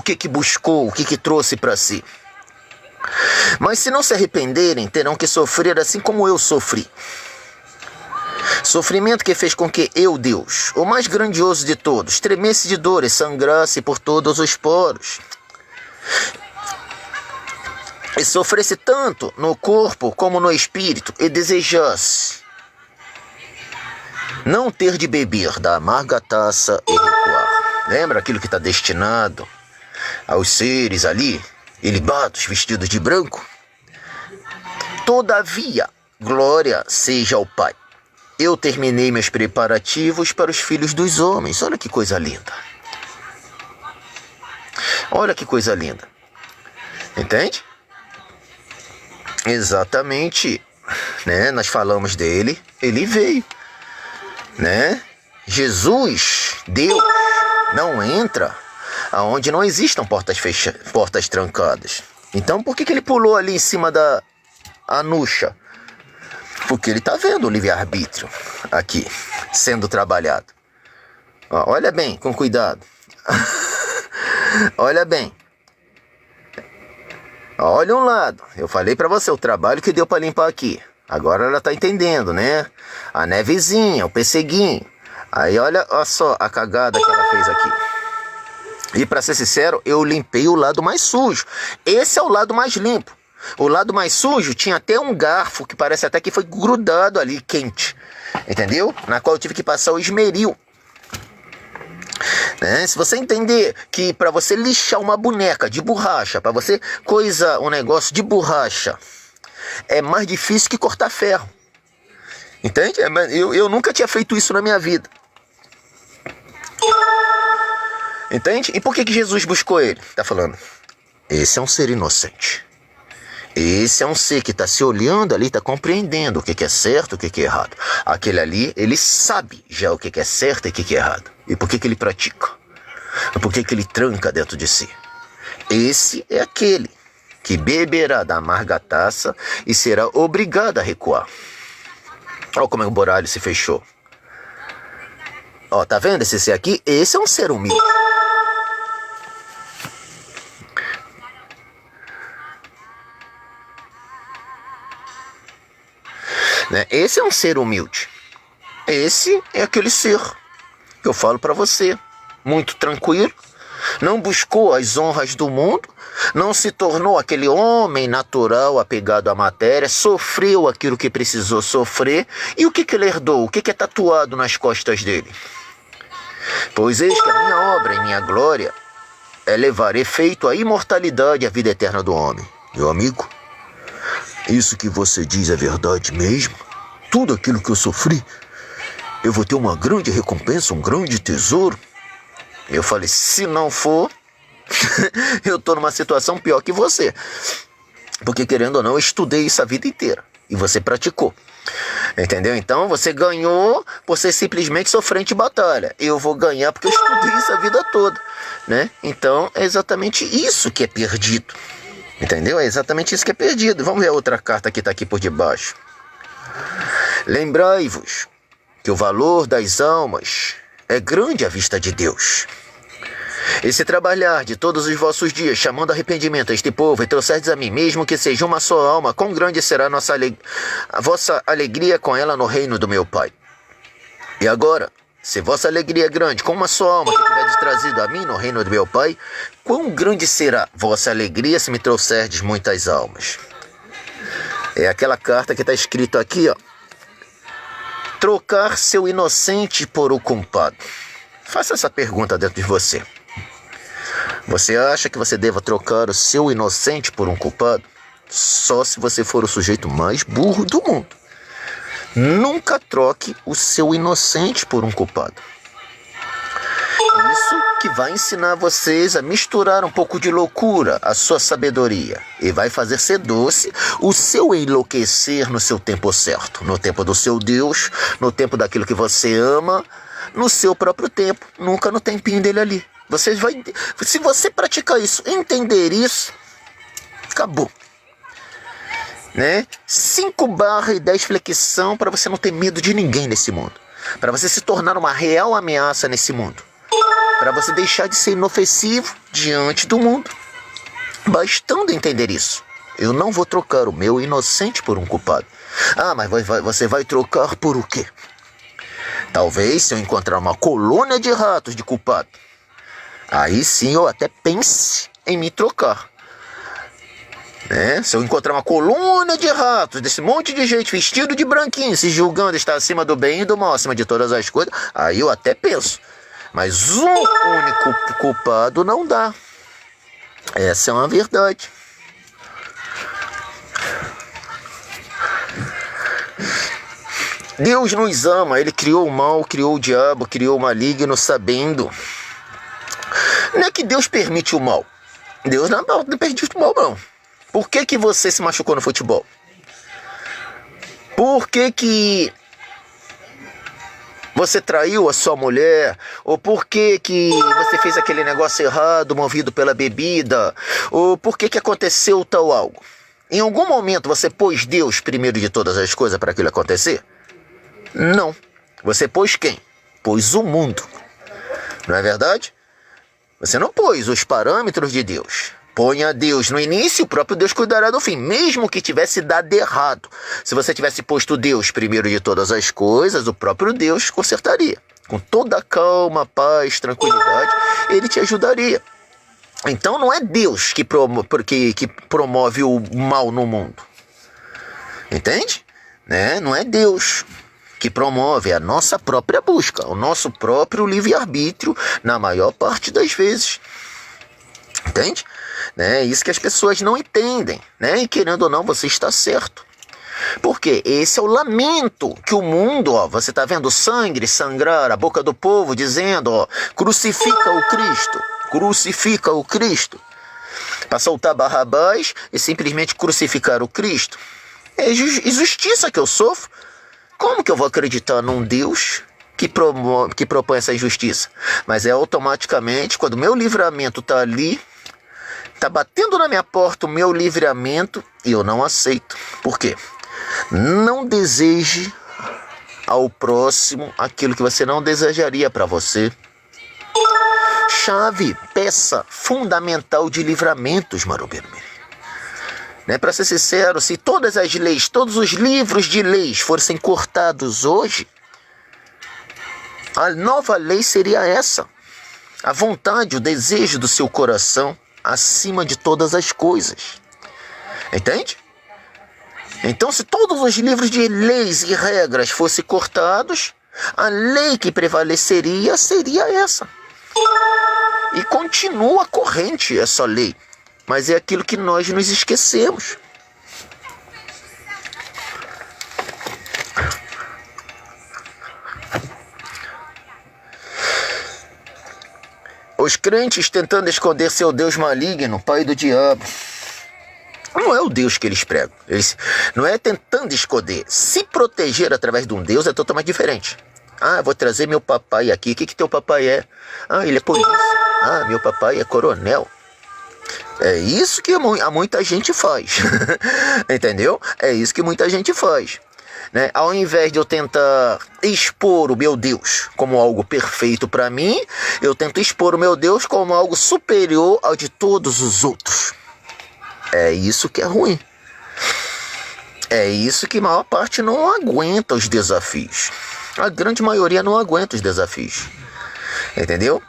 que buscou, o que trouxe para si. Mas se não se arrependerem, terão que sofrer assim como eu sofri. Sofrimento que fez com que eu, Deus, o mais grandioso de todos, tremesse de dor e sangrasse por todos os poros. E sofresse tanto no corpo como no espírito, e desejasse não ter de beber da amarga taça e recuar. Lembra aquilo que está destinado aos seres ali, ilibados, vestidos de branco? Todavia, glória seja ao Pai. Eu terminei meus preparativos para os filhos dos homens. Olha que coisa linda. Olha que coisa linda. Entende? Exatamente, né? Nós falamos dele, ele veio, né? Jesus, Deus, não entra aonde não existam portas trancadas. Então, por que ele pulou ali em cima da anuxa? Porque ele está vendo o livre-arbítrio aqui sendo trabalhado. Ó, olha bem, com cuidado. Olha bem. Olha um lado. Eu falei para você o trabalho que deu para limpar aqui. Agora ela tá entendendo, né? A nevezinha, o pesseguinho. Aí olha só a cagada que ela fez aqui. E para ser sincero, eu limpei o lado mais sujo. Esse é o lado mais limpo. O lado mais sujo tinha até um garfo que parece até que foi grudado ali, quente. Entendeu? Na qual eu tive que passar o esmeril. Né? Se você entender que para você lixar uma boneca de borracha, para você coisar um negócio de borracha, é mais difícil que cortar ferro. Entende? Eu nunca tinha feito isso na minha vida. Entende? E por que Jesus buscou ele? Está falando, esse é um ser inocente. Esse é um ser que está se olhando ali, está compreendendo o que é certo, o que é errado. Aquele ali, ele sabe já o que é certo e o que é errado. E por que ele pratica? Por que ele tranca dentro de si? Esse é aquele que beberá da amarga taça e será obrigado a recuar. Olha como é que o boralho se fechou. Ó, tá vendo esse ser aqui? Esse é um ser humilde. Né? Esse é um ser humilde. Esse é aquele ser que eu falo para você. Muito tranquilo. Não buscou as honras do mundo. Não se tornou aquele homem natural apegado à matéria. Sofreu aquilo que precisou sofrer. E o que ele herdou? O que é tatuado nas costas dele? Pois eis que a minha obra e minha glória é levar efeito à imortalidade e à vida eterna do homem. Meu amigo, isso que você diz é verdade mesmo? Tudo aquilo que eu sofri, eu vou ter uma grande recompensa, um grande tesouro? Eu falei, se não for, eu estou numa situação pior que você. Porque querendo ou não, eu estudei isso a vida inteira. E você praticou. Entendeu? Então você ganhou por ser simplesmente sofrente de batalha. Eu vou ganhar porque eu estudei isso a vida toda. Né? Então é exatamente isso que é perdido. Entendeu? É exatamente isso que é perdido. Vamos ver a outra carta que está aqui por debaixo. Lembrai-vos que o valor das almas é grande à vista de Deus. E se trabalhar de todos os vossos dias, chamando arrependimento a este povo, e trouxerdes a mim, mesmo que seja uma só alma, quão grande será a vossa alegria com ela no reino do meu Pai. E agora, se vossa alegria é grande, com uma só alma que tiverdes trazido a mim no reino do meu Pai, quão grande será vossa alegria se me trouxerdes muitas almas? É aquela carta que está escrito aqui, ó. Trocar seu inocente por o culpado. Faça essa pergunta dentro de você. Você acha que você deva trocar o seu inocente por um culpado? Só se você for o sujeito mais burro do mundo. Nunca troque o seu inocente por um culpado. Isso que vai ensinar vocês a misturar um pouco de loucura à sua sabedoria. E vai fazer ser doce o seu enlouquecer no seu tempo certo. No tempo do seu Deus, no tempo daquilo que você ama, no seu próprio tempo. Nunca no tempinho dele ali. Se você praticar isso, entender isso, acabou. Né? 5/10 flexão para você não ter medo de ninguém nesse mundo. Para você se tornar uma real ameaça nesse mundo. Para você deixar de ser inofensivo diante do mundo. Bastando entender isso. Eu não vou trocar o meu inocente por um culpado. Ah, mas você vai trocar por o quê? Talvez se eu encontrar uma colônia de ratos de culpado. Aí sim eu até pense em me trocar. Né? Se eu encontrar uma colônia de ratos, desse monte de gente vestido de branquinho, se julgando estar acima do bem e do mal, acima de todas as coisas, aí eu até penso. Mas um único culpado não dá. Essa é uma verdade. Deus nos ama, Ele criou o mal, criou o diabo, criou o maligno, sabendo. Não é que Deus permite o mal. Deus não permite o mal, não. Por que você se machucou no futebol? Por que você traiu a sua mulher? Ou por que você fez aquele negócio errado, movido pela bebida? Ou por que aconteceu tal algo? Em algum momento você pôs Deus primeiro de todas as coisas para aquilo acontecer? Não. Você pôs quem? Pôs o mundo. Não é verdade? Você não pôs os parâmetros de Deus. Ponha Deus no início, o próprio Deus cuidará do fim, mesmo que tivesse dado errado. Se você tivesse posto Deus primeiro de todas as coisas, o próprio Deus consertaria. Com toda a calma, paz, tranquilidade, Ele te ajudaria. Então não é Deus que promove o mal no mundo. Entende? Né? Não é Deus que promove a nossa própria busca, o nosso próprio livre-arbítrio, na maior parte das vezes. Entende? Né? Isso que as pessoas não entendem, né? E querendo ou não, você está certo. Porque esse é o lamento que o mundo, ó, você está vendo sangue sangrar a boca do povo, dizendo, ó, crucifica o Cristo, crucifica o Cristo. Para soltar Barrabás e simplesmente crucificar o Cristo. É injustiça que eu sofro. Como que eu vou acreditar num Deus que propõe essa injustiça? Mas é automaticamente, quando o meu livramento está ali, está batendo na minha porta o meu livramento, e eu não aceito. Por quê? Não deseje ao próximo aquilo que você não desejaria para você. Chave, peça fundamental de livramentos, marombeiro. Né? Para ser sincero, se todas as leis, todos os livros de leis fossem cortados hoje, a nova lei seria essa. A vontade, o desejo do seu coração acima de todas as coisas. Entende? Então, se todos os livros de leis e regras fossem cortados, a lei que prevaleceria seria essa. E continua corrente essa lei. Mas é aquilo que nós nos esquecemos. Os crentes tentando esconder seu Deus maligno, pai do diabo. Não é o Deus que eles pregam. Não é tentando esconder. Se proteger através de um Deus é totalmente diferente. Ah, vou trazer meu papai aqui. O que teu papai é? Ah, ele é polícia. Ah, meu papai é coronel. É isso que muita gente faz. Entendeu? É isso que muita gente faz. né? Ao invés de eu tentar expor o meu Deus como algo perfeito para mim, eu tento expor o meu Deus como algo superior ao de todos os outros. É isso que é ruim. É isso que a maior parte não aguenta os desafios. A grande maioria não aguenta os desafios. Entendeu?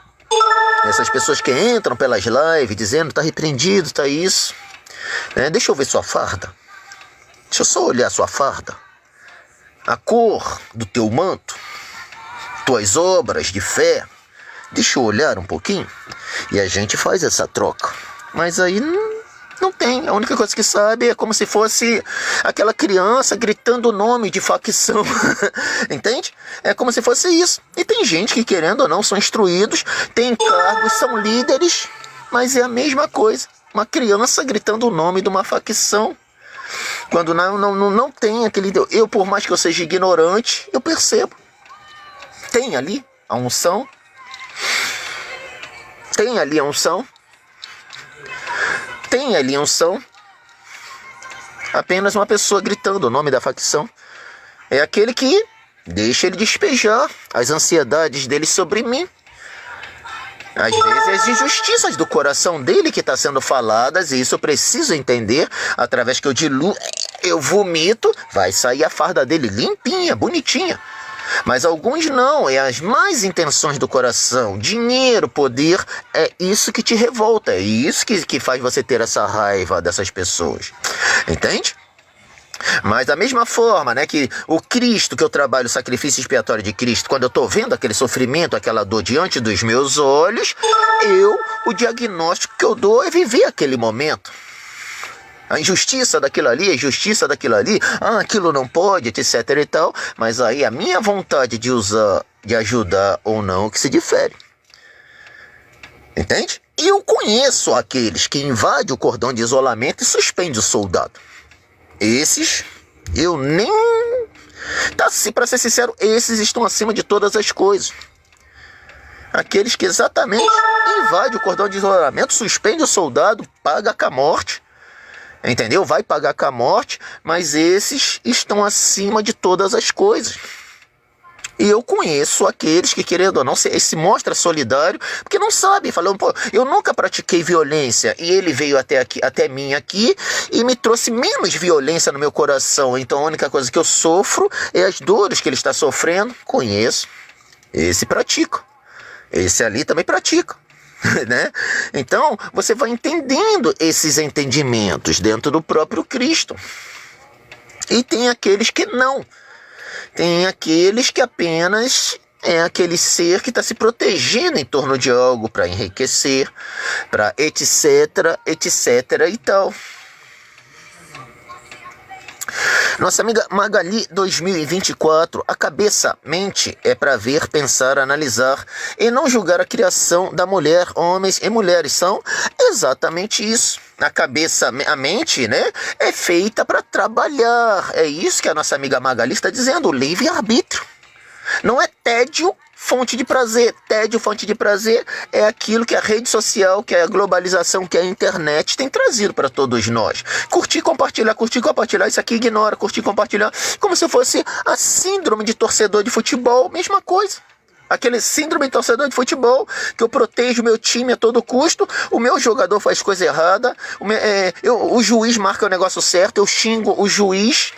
Essas pessoas que entram pelas lives dizendo tá repreendido, tá isso. Né? Deixa eu ver sua farda. Deixa eu só olhar sua farda. A cor do teu manto. Tuas obras de fé. Deixa eu olhar um pouquinho. E a gente faz essa troca. Mas aí não tem. A única coisa que sabe é como se fosse aquela criança gritando o nome de facção. Entende? É como se fosse isso. E tem gente que, querendo ou não, são instruídos, tem cargos, são líderes, mas é a mesma coisa. Uma criança gritando o nome de uma facção. Quando não tem aquele... Eu, por mais que eu seja ignorante, eu percebo. Tem ali a unção. Tem ali a unção. Tem ali a unção. Apenas uma pessoa gritando o nome da facção. É aquele que deixa ele despejar as ansiedades dele sobre mim. Às vezes as injustiças do coração dele que está sendo faladas, e isso eu preciso entender, através que eu vomito, vai sair a farda dele limpinha, bonitinha. Mas alguns não, é as más intenções do coração, dinheiro, poder, é isso que te revolta, é isso que faz você ter essa raiva dessas pessoas, entende? Mas da mesma forma, né, que o Cristo, que eu trabalho, o sacrifício expiatório de Cristo, quando eu estou vendo aquele sofrimento, aquela dor diante dos meus olhos, o diagnóstico que eu dou é viver aquele momento. A injustiça daquilo ali, a injustiça daquilo ali, aquilo não pode, etc e tal, mas aí a minha vontade de usar, de ajudar ou não, que se difere. Entende? E eu conheço aqueles que invadem o cordão de isolamento e suspendem o soldado. Esses, eu nem... Para ser sincero, esses estão acima de todas as coisas. Aqueles que exatamente invadem o cordão de isolamento, suspendem o soldado, paga com a morte. Entendeu? Vai pagar com a morte, mas esses estão acima de todas as coisas. E eu conheço aqueles que, querendo ou não, se mostra solidário, porque não sabe, falando, pô, eu nunca pratiquei violência, e ele veio até mim aqui e me trouxe menos violência no meu coração. Então a única coisa que eu sofro é as dores que ele está sofrendo. Conheço. Esse pratica. Esse ali também pratica. Né? Então você vai entendendo esses entendimentos dentro do próprio Cristo. E tem aqueles que não. Tem aqueles que apenas é aquele ser que está se protegendo em torno de algo para enriquecer, para etc, etc e tal. Nossa amiga Magali 2024, a cabeça, mente é para ver, pensar, analisar e não julgar a criação da mulher, homens e mulheres. São exatamente isso. A cabeça, a mente, né, é feita para trabalhar. É isso que a nossa amiga Magali está dizendo, livre-arbítrio. Não é tédio, fonte de prazer. Tédio, fonte de prazer é aquilo que a rede social, que a globalização, que a internet tem trazido para todos nós. Curtir, compartilhar, isso aqui ignora, curtir, compartilhar, como se fosse a síndrome de torcedor de futebol, mesma coisa. Aquele síndrome de torcedor de futebol, que eu protejo o meu time a todo custo, o meu jogador faz coisa errada, o juiz marca o negócio certo, eu xingo o juiz,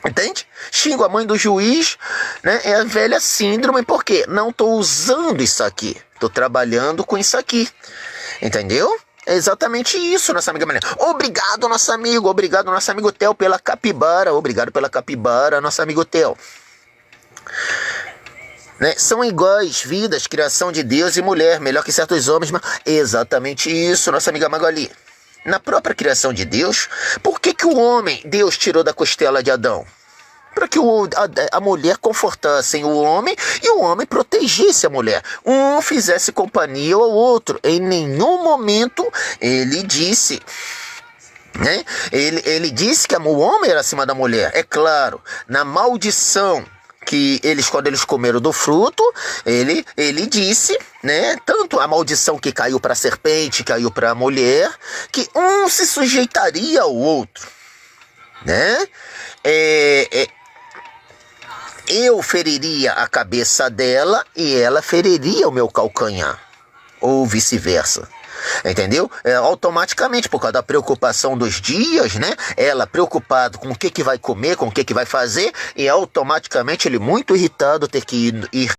entende? Xingo a mãe do juiz, né? É a velha síndrome, porque não estou usando isso aqui, estou trabalhando com isso aqui, entendeu? É exatamente isso, nossa amiga Maria. Obrigado, nosso amigo Theo, pela capibara, obrigado pela capibara, nosso amigo Theo. Né? São iguais vidas, criação de Deus e mulher, melhor que certos homens, mas exatamente isso, nossa amiga Magali. Na própria criação de Deus, por que o homem, Deus tirou da costela de Adão? Para que a mulher confortasse o homem e o homem protegesse a mulher. Um fizesse companhia ao outro. Em nenhum momento ele disse... Né? Ele disse que o homem era acima da mulher. É claro, na maldição... que quando eles comeram do fruto, ele disse, né, tanto a maldição que caiu para a serpente, caiu para a mulher, que um se sujeitaria ao outro, né? eu feriria a cabeça dela e ela feriria o meu calcanhar. Ou vice-versa. Entendeu? Automaticamente, por causa da preocupação dos dias, né? Ela preocupada com o que vai comer, com o que vai fazer, e automaticamente ele muito irritado ter que ir